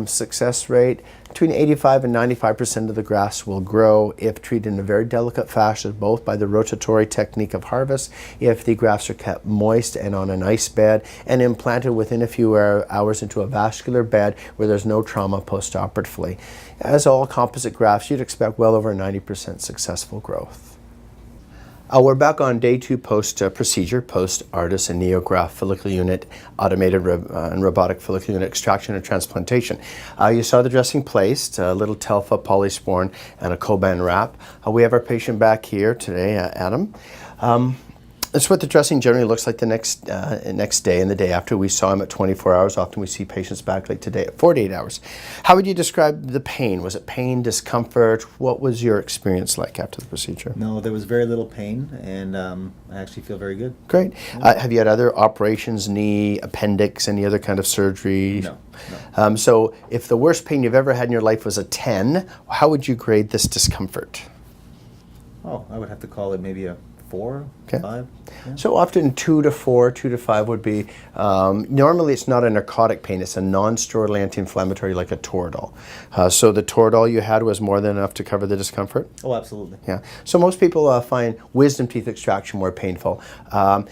success rate, between 85 and 95% of the grafts will grow if treated in a very delicate fashion, both by the rotatory technique of harvest, if the grafts are kept moist and on an ice bed, and implanted within a few hours into a vascular bed where there's no trauma post-operatively. As all composite grafts, you'd expect well over 90% successful growth. We're back on day 2 post-procedure, post-ARTIS and NeoGraft follicular unit, automated and robotic follicular unit extraction and transplantation. You saw the dressing placed, a little Telfa, polysporin, and a Coban wrap. We have our patient back here today, Adam. That's what the dressing generally looks like the next day and the day after. We saw him at 24 hours. Often we see patients back like today at 48 hours. How would you describe the pain? Was it pain, discomfort? What was your experience like after the procedure? No, there was very little pain, and I actually feel very good. Great. Have you had other operations, knee, appendix, any other kind of surgery? No. So if the worst pain you've ever had in your life was a 10, how would you grade this discomfort? Oh, I would have to call it maybe a 4, Okay. 5. Yeah. So often 2 to 4, 2 to 5 would be, normally it's not a narcotic pain, it's a non-steroidal anti-inflammatory like a Toradol. So the Toradol you had was more than enough to cover the discomfort? Oh, absolutely. Yeah. So most people find wisdom teeth extraction more painful.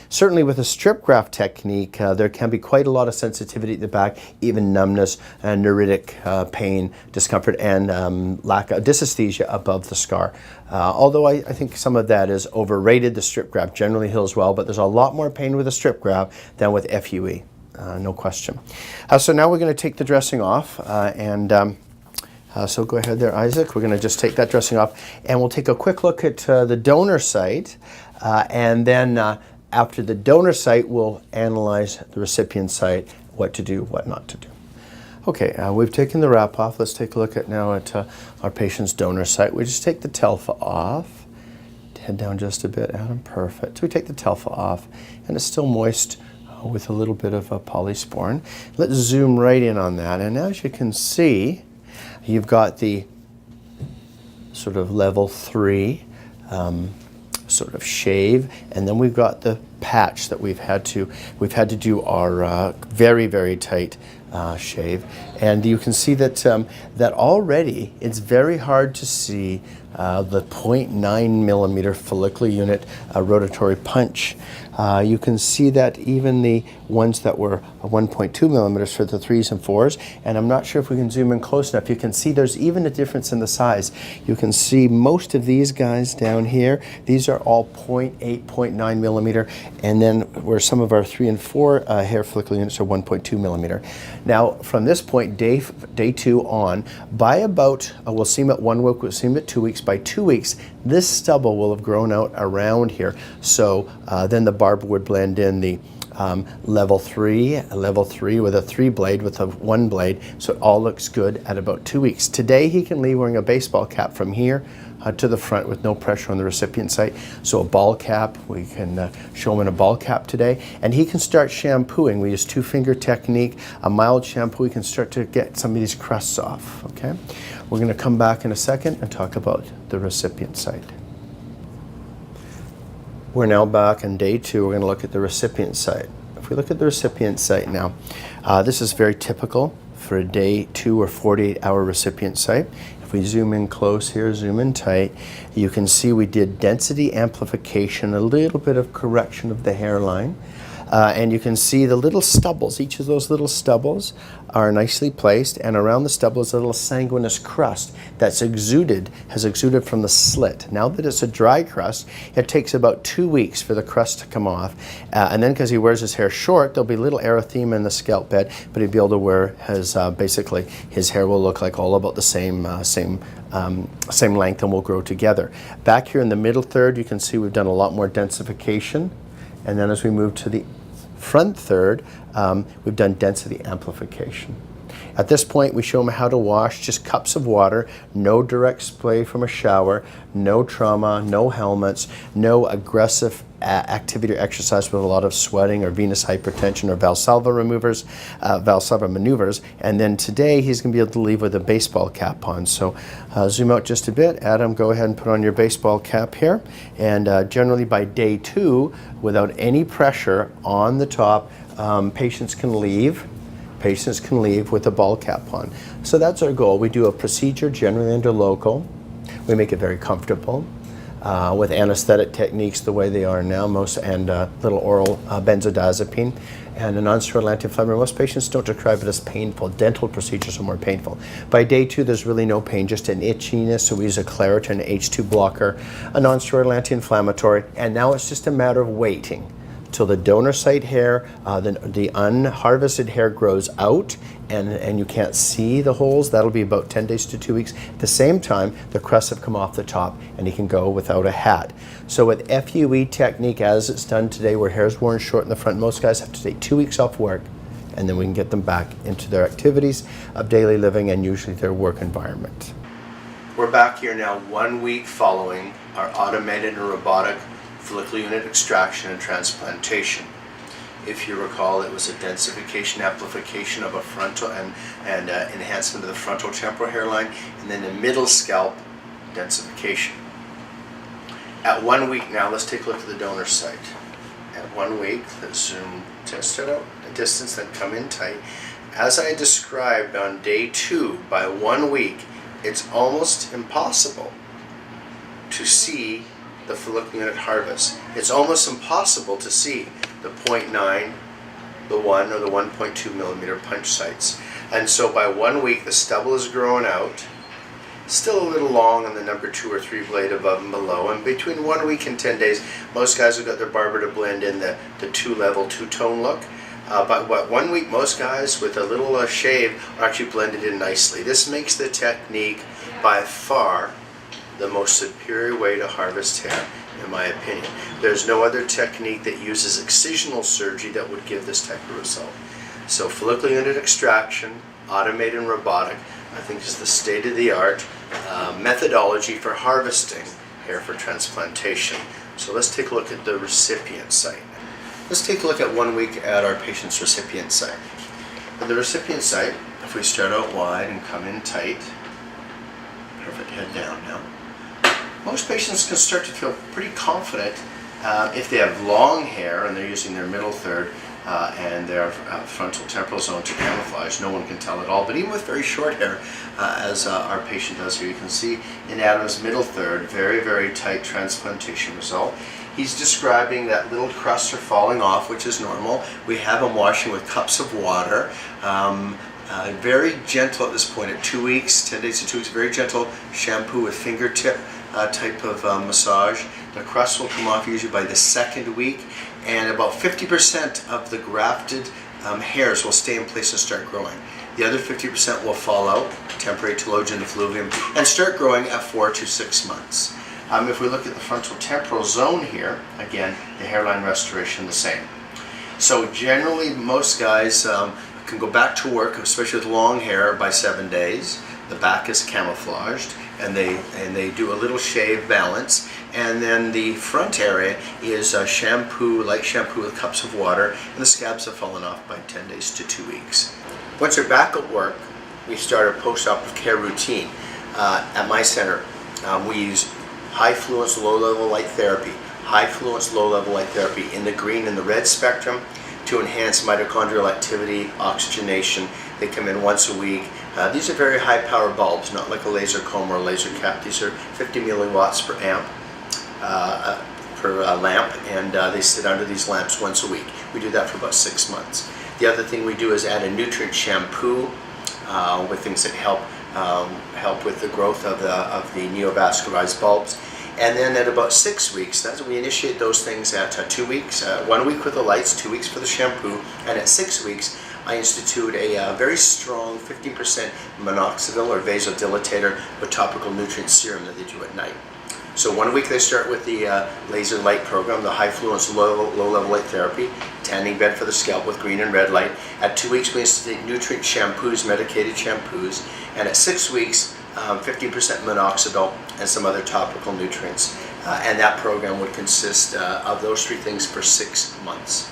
Certainly with a strip graft technique, there can be quite a lot of sensitivity at the back, even numbness and neuritic pain, discomfort, and lack of dysesthesia above the scar. Although I think some of that is overrated. The strip graft generally heals well, but there's a lot more pain with a strip graft than with FUE, no question. So now we're going to take the dressing off, so go ahead there, Isaac. We're going to just take that dressing off, and we'll take a quick look at the donor site, and then after the donor site, we'll analyze the recipient site, what to do, what not to do. Okay, we've taken the wrap off. Let's take a look at now at our patient's donor site. We just take the Telfa off. Head down just a bit, Adam. Perfect. So we take the Telfa off, and it's still moist with a little bit of polysporin. Let's zoom right in on that, and as you can see, you've got the sort of level 3 sort of shave, and then we've got the patch that we've had to do our very, very tight shave, and you can see that that already it's very hard to see the 0.9 millimeter follicular unit rotatory punch. You can see that even the ones that were 1.2 millimeters for the 3s and 4s, and I'm not sure if we can zoom in close enough. You can see there's even a difference in the size. You can see most of these guys down here, these are all 0.8, 0.9 millimeter, and then where some of our 3 and 4 hair follicular units are 1.2 millimeter. Now, from this point, day 2 on, by about, we'll see them at 1 week, we'll see them at 2 weeks. By 2 weeks, this stubble will have grown out around here. So then the barb would blend in the level 3 with a 3 blade with a 1 blade. So it all looks good at about 2 weeks. Today, he can leave wearing a baseball cap from here to the front with no pressure on the recipient site. So a ball cap, we can show him in a ball cap today, and he can start shampooing. We use 2-finger technique, a mild shampoo. We can start to get some of these crusts off, okay? We're gonna come back in a second and talk about the recipient site. We're now back on day 2. We're gonna look at the recipient site. If we look at the recipient site now, this is very typical for a day 2 or 48-hour recipient site. If we zoom in close here, zoom in tight, you can see we did density amplification, a little bit of correction of the hairline. And you can see the little stubbles. Each of those little stubbles are nicely placed, and around the stubble is a little sanguineous crust that's has exuded from the slit. Now that it's a dry crust, it takes about 2 weeks for the crust to come off. And then because he wears his hair short, there'll be little erythema in the scalp bed, but he'll be able to wear his, basically, his hair will look like all about the same length and will grow together. Back here in the middle third, you can see we've done a lot more densification. And then as we move to the front third, we've done density amplification. At this point, we show them how to wash, just cups of water, no direct spray from a shower, no trauma, no helmets, no aggressive activity or exercise with a lot of sweating or venous hypertension or Valsalva maneuvers. And then today, he's going to be able to leave with a baseball cap on. So zoom out just a bit. Adam, go ahead and put on your baseball cap here. And generally by day 2, without any pressure on the top, patients can leave with a ball cap on. So that's our goal. We do a procedure generally under local. We make it very comfortable with anesthetic techniques the way they are now, and little oral benzodiazepine. and a non-steroidal anti-inflammatory. Most patients don't describe it as painful. Dental procedures are more painful. By day 2, there's really no pain, just an itchiness, so we use a Claritin H2 blocker, a non-steroidal anti-inflammatory, and now it's just a matter of waiting till the donor site hair, the unharvested hair grows out and you can't see the holes. That'll be about 10 days to 2 weeks. At the same time, the crusts have come off the top and he can go without a hat. So with FUE technique as it's done today, where hair is worn short in the front, most guys have to take 2 weeks off work, and then we can get them back into their activities of daily living and usually their work environment. We're back here now 1 week following our automated and robotic follicular unit extraction and transplantation. If you recall, it was a densification, amplification of a frontal and enhancement of the frontal temporal hairline, and then the middle scalp densification. At 1 week now, let's take a look at the donor site. At 1 week, let's zoom, test it out, a distance, then come in tight. As I described on day 2, by 1 week, it's almost impossible to see the follicular unit harvest. It's almost impossible to see the 0.9, the 1, or the 1.2 millimeter punch sites. And so by 1 week, the stubble is growing out, still a little long on the number 2 or 3 blade above and below. And between 1 week and 10 days, most guys have got their barber to blend in the 2-level, 2-tone look. But 1 week, most guys with a little shave are actually blended in nicely. This makes the technique by far the most superior way to harvest hair, in my opinion. There's no other technique that uses excisional surgery that would give this type of result. So follicular unit extraction, automated and robotic, I think is the state-of-the-art methodology for harvesting hair for transplantation. So let's take a look at the recipient site. Let's take a look at 1 week at our patient's recipient site. At the recipient site, if we start out wide and come in tight, perfect, head down now. Most patients can start to feel pretty confident if they have long hair and they're using their middle third and their frontal temporal zone to camouflage. No one can tell at all, but even with very short hair, as our patient does here, you can see in Adam's middle third, very, very tight transplantation result. He's describing that little crusts are falling off, which is normal. We have him washing with cups of water. Very gentle at this point at 2 weeks, 10 days to 2 weeks, very gentle shampoo with fingertip type of massage. The crust will come off usually by the 2nd week, and about 50% of the grafted hairs will stay in place and start growing. The other 50% will fall out, temporary telogen effluvium, and start growing at 4 to 6 months. If we look at the frontal temporal zone here, again, the hairline restoration the same. So generally most guys can go back to work, especially with long hair, by 7 days. The back is camouflaged, and they do a little shave balance, and then the front area is shampoo, light shampoo with cups of water, and the scabs have fallen off by 10 days to 2 weeks. Once they're back at work, we start a post-operative care routine. At my center, we use high-fluence, low-level light therapy, high-fluence, low-level light therapy in the green and the red spectrum to enhance mitochondrial activity, oxygenation. They come in once a week. These are very high-power bulbs, not like a laser comb or a laser cap. These are 50 milliwatts per amp per lamp, and they sit under these lamps once a week. We do that for about 6 months. The other thing we do is add a nutrient shampoo with things that help with the growth of the neovascularized bulbs. And then at about 6 weeks, we initiate those things at 2 weeks, 1 week with the lights, 2 weeks for the shampoo, and at 6 weeks, I institute a very strong 15% minoxidil or vasodilatator with topical nutrient serum that they do at night. So 1 week they start with the laser light program, the high fluence low-level light therapy, tanning bed for the scalp with green and red light. At 2 weeks we institute nutrient shampoos, medicated shampoos, and at 6 weeks 15% minoxidil and some other topical nutrients. And that program would consist of those 3 things for 6 months.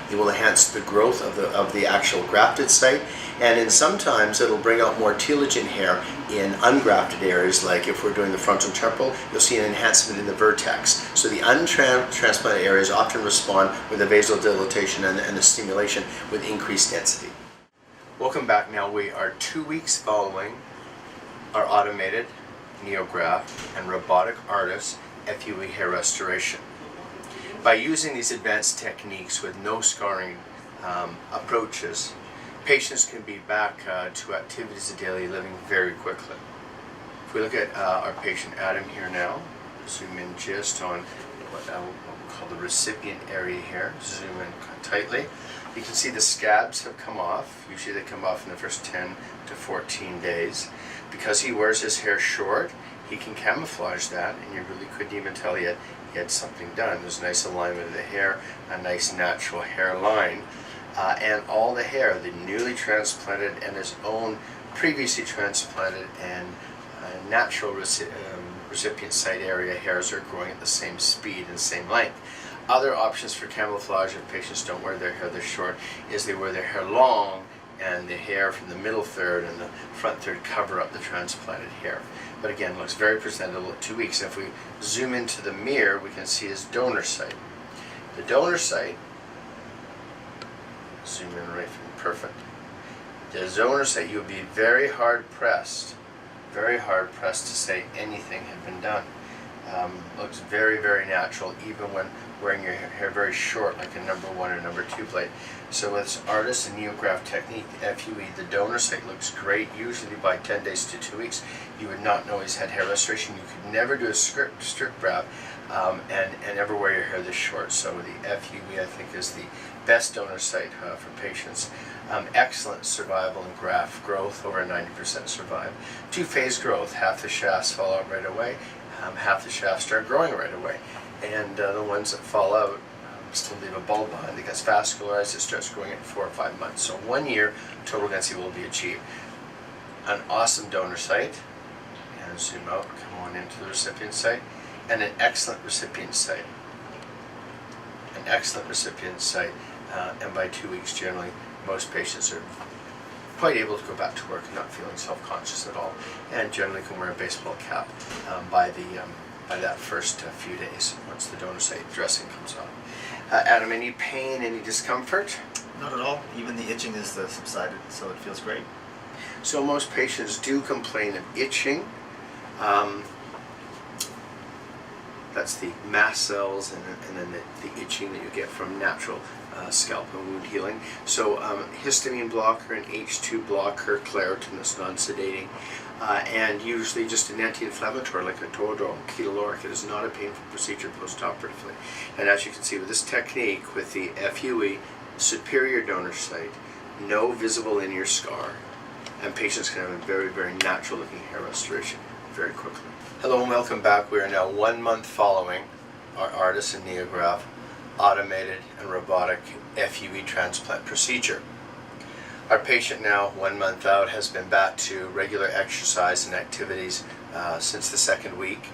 It will enhance the growth of the actual grafted site, and in sometimes it'll bring out more telogen hair in ungrafted areas, like if we're doing the frontal temporal, you'll see an enhancement in the vertex. So the untransplanted areas often respond with the vasodilatation and the stimulation with increased density. Welcome back. Now we are 2 weeks following our automated neograft and robotic ARTIS FUE hair restoration. By using these advanced techniques with no scarring approaches, patients can be back to activities of daily living very quickly. If we look at our patient Adam here now, zoom in just on what we'll call the recipient area here, zoom in tightly. You can see the scabs have come off. Usually they come off in the first 10 to 14 days. Because he wears his hair short, he can camouflage that, and you really couldn't even tell he had something done. There's a nice alignment of the hair, a nice natural hairline, and all the hair, the newly transplanted and his own previously transplanted and natural recipient site area hairs are growing at the same speed and same length. Other options for camouflage if patients don't wear their hair this short is they wear their hair long, and the hair from the middle third and the front third cover up the transplanted hair. But again, it looks very presentable at 2 weeks. If we zoom into the mirror, we can see his donor site. The donor site, zoom in right from perfect. The donor site, you would be very hard pressed to say anything had been done. Looks very, very natural, even when wearing your hair very short, like a number 1 or number 2 plate. So with this artist and neograft technique, FUE, the donor site looks great. Usually by 10 days to 2 weeks, you would not know he's had hair restoration. You could never do a strip wrap and ever wear your hair this short. So the FUE, I think, is the best donor site for patients. Excellent survival and graft growth, over 90% survive. Two-phase growth, half the shafts fall out right away, half the shafts start growing right away. And the ones that fall out still leave a bulb behind. It gets vascularized, it starts growing in 4 or 5 months. So 1 year, total density will be achieved. An awesome donor site, and zoom out, come on into the recipient site, and an excellent recipient site. An excellent recipient site, and by 2 weeks generally, most patients are quite able to go back to work and not feeling self-conscious at all, and generally can wear a baseball cap by that first few days once the donor site dressing comes off. Adam, any pain, any discomfort? Not at all. Even the itching is subsided, so it feels great. So most patients do complain of itching. That's the mast cells and then the itching that you get from natural scalp and wound healing. So histamine blocker and H2 blocker, Claritin that's non-sedating, and usually just an anti-inflammatory like a Toradol, ketorolac. It is not a painful procedure post-operatively. And as you can see with this technique, with the FUE, superior donor site, no visible linear scar, and patients can have a very, very natural looking hair restoration very quickly. Hello and welcome back. We are now 1 month following our artist and neograph automated and robotic FUE transplant procedure. Our patient now, 1 month out, has been back to regular exercise and activities since the 2nd week.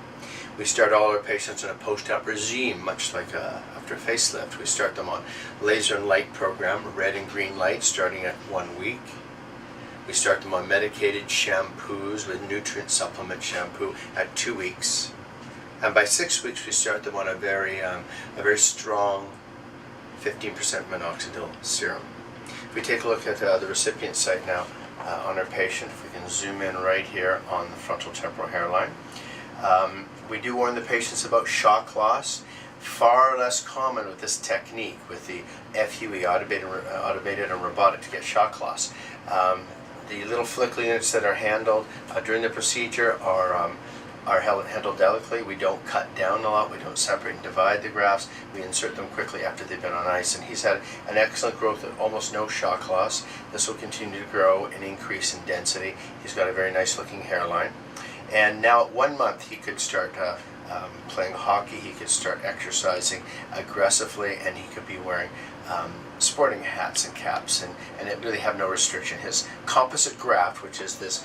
We start all our patients on a post-op regime, much like after a facelift. We start them on laser and light program, red and green light, starting at 1 week. We start them on medicated shampoos with nutrient supplement shampoo at 2 weeks. And by 6 weeks, we start them on a very strong 15% minoxidil serum. If we take a look at the recipient site now on our patient, if we can zoom in right here on the frontal temporal hairline. We do warn the patients about shock loss. Far less common with this technique, with the FUE, automated and robotic, to get shock loss. The little follicular units that are handled during the procedure are handled delicately. We don't cut down a lot, we don't separate and divide the grafts. We insert them quickly after they've been on ice, and he's had an excellent growth of almost no shock loss. This will continue to grow and increase in density. He's got a very nice looking hairline. And now at 1 month he could start playing hockey, he could start exercising aggressively, and he could be wearing sporting hats and caps, and it really have no restriction. His composite graft, which is this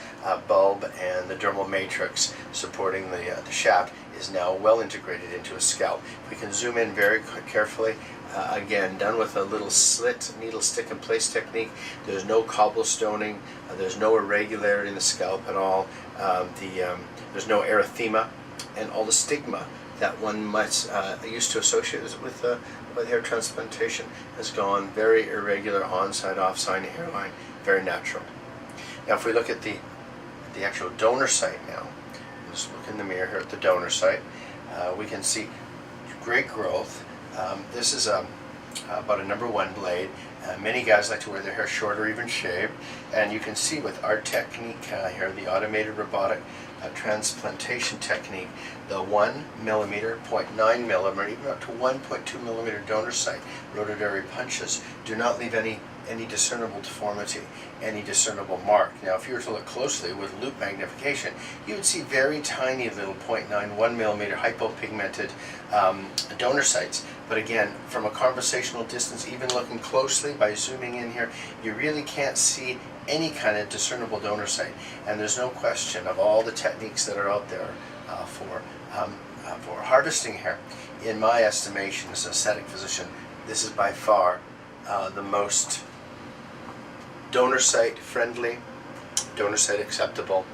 bulb and the dermal matrix supporting the shaft, is now well integrated into his scalp. We can zoom in very carefully. Again, done with a little slit, needle stick in place technique. There's no cobblestoning, there's no irregularity in the scalp at all. There's no erythema, and all the stigma that one might used to associate with hair transplantation has gone. Very irregular on-side, off-side hairline, very natural. Now if we look at the actual donor site now, just look in the mirror here at the donor site, we can see great growth, This is about a #1 blade. Many guys like to wear their hair short or even shaved, and you can see with our technique here, the automated robotic transplantation technique, the 1 millimeter, 0.9 millimeter, even up to 1.2 millimeter donor site rotatory punches do not leave any discernible deformity, any discernible mark. Now, if you were to look closely with loop magnification, you would see very tiny little 0.9, 1 millimeter hypopigmented donor sites. But again, from a conversational distance, even looking closely by zooming in here, you really can't see any kind of discernible donor site. And there's no question of all the techniques that are out there for harvesting hair. In my estimation as an aesthetic physician, this is by far the most donor site friendly, donor site acceptable.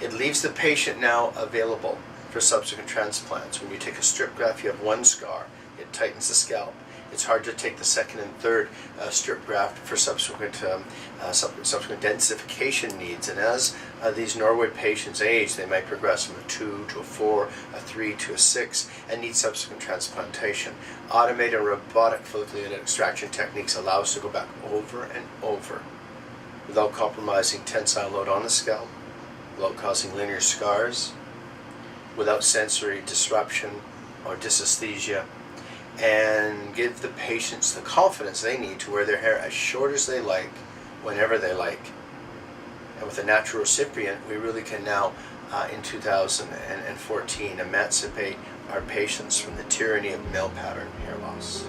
It leaves the patient now available for subsequent transplants. When you take a strip graft, you have one scar. It tightens the scalp. It's hard to take the second and third strip graft for subsequent densification needs. And as these Norwood patients age, they might progress from a 2 to a 4, a 3 to a 6, and need subsequent transplantation. Automated and robotic follicular unit extraction techniques allow us to go back over and over without compromising tensile load on the scalp, without causing linear scars, without sensory disruption or dysesthesia, and give the patients the confidence they need to wear their hair as short as they like, whenever they like. And with a natural recipient, we really can now, in 2014, emancipate our patients from the tyranny of male pattern hair loss.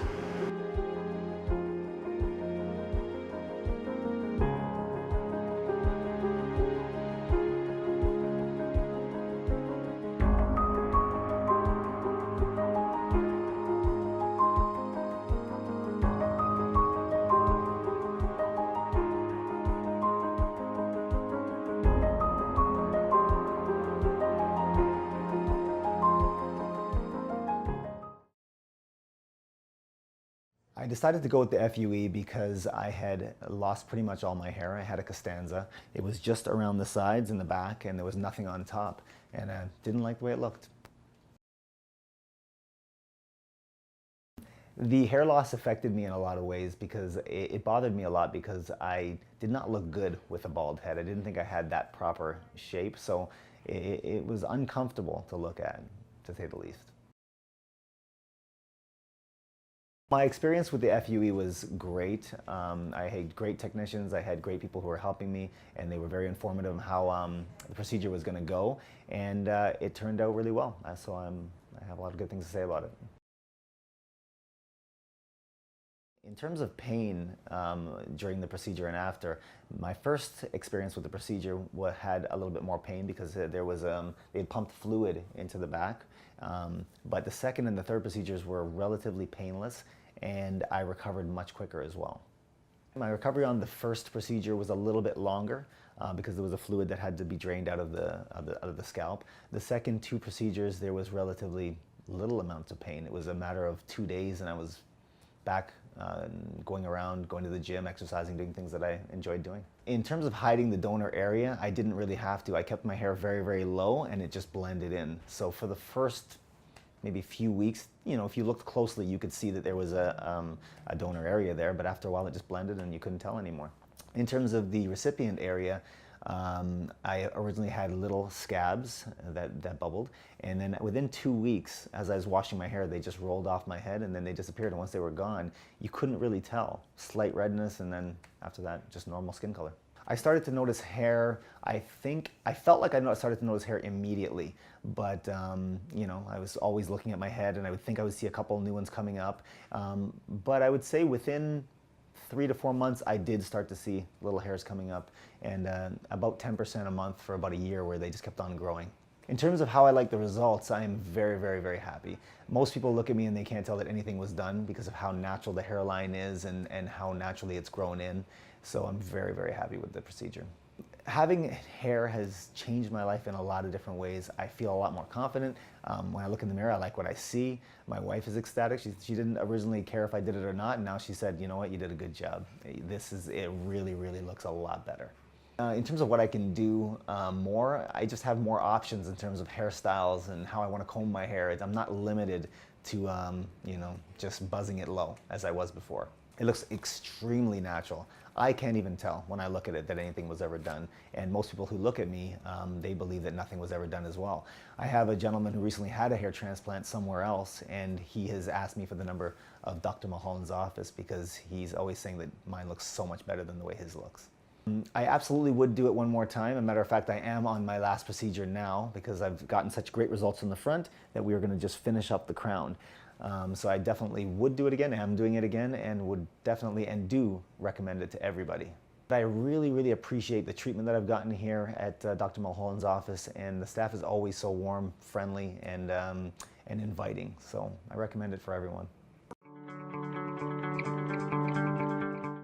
I decided to go with the FUE because I had lost pretty much all my hair. I had a Costanza. It was just around the sides and the back, and there was nothing on top, and I didn't like the way it looked. The hair loss affected me in a lot of ways because it bothered me a lot because I did not look good with a bald head. I didn't think I had that proper shape, so it was uncomfortable to look at, to say the least. My experience with the FUE was great. I had great technicians, I had great people who were helping me, and they were very informative on how the procedure was going to go, and it turned out really well. So I have a lot of good things to say about it. In terms of pain during the procedure and after, my first experience with the procedure had a little bit more pain because there was they had pumped fluid into the back. But the second and the third procedures were relatively painless, and I recovered much quicker as well. My recovery on the first procedure was a little bit longer because there was a fluid that had to be drained out of the scalp. The second two procedures, there was relatively little amounts of pain. It was a matter of 2 days, and I was back going around, going to the gym, exercising, doing things that I enjoyed doing. In terms of hiding the donor area, I didn't really have to. I kept my hair very, very low, and it just blended in. So for the first maybe few weeks, you know, if you looked closely, you could see that there was a donor area there, but after a while it just blended and you couldn't tell anymore. In terms of the recipient area, I originally had little scabs that bubbled, and then within 2 weeks, as I was washing my hair, they just rolled off my head and then they disappeared, and once they were gone, you couldn't really tell. Slight redness, and then after that, just normal skin color. I started to notice hair, I felt like I started to notice hair immediately, but you know, I was always looking at my head and I would think I would see a couple new ones coming up, but I would say within 3 to 4 months, I did start to see little hairs coming up, and about 10% a month for about a year, where they just kept on growing. In terms of how I like the results, I am very, very, very happy. Most people look at me and they can't tell that anything was done because of how natural the hairline is and how naturally it's grown in. So I'm very, very happy with the procedure. Having hair has changed my life in a lot of different ways. I feel a lot more confident. When I look in the mirror, I like what I see. My wife is ecstatic. She didn't originally care if I did it or not, and now she said, you know what, you did a good job. It really, really looks a lot better. In terms of what I can do more, I just have more options in terms of hairstyles and how I want to comb my hair. I'm not limited to, you know, just buzzing it low as I was before. It looks extremely natural. I can't even tell when I look at it that anything was ever done. And most people who look at me, they believe that nothing was ever done as well. I have a gentleman who recently had a hair transplant somewhere else, and he has asked me for the number of Dr. Mulholland's office because he's always saying that mine looks so much better than the way his looks. I absolutely would do it one more time. As a matter of fact, I am on my last procedure now because I've gotten such great results in the front that we are going to just finish up the crown. So I definitely would do it again. I am doing it again and would definitely and do recommend it to everybody. I really, really appreciate the treatment that I've gotten here at Dr. Mulholland's office, and the staff is always so warm, friendly, and inviting. So I recommend it for everyone.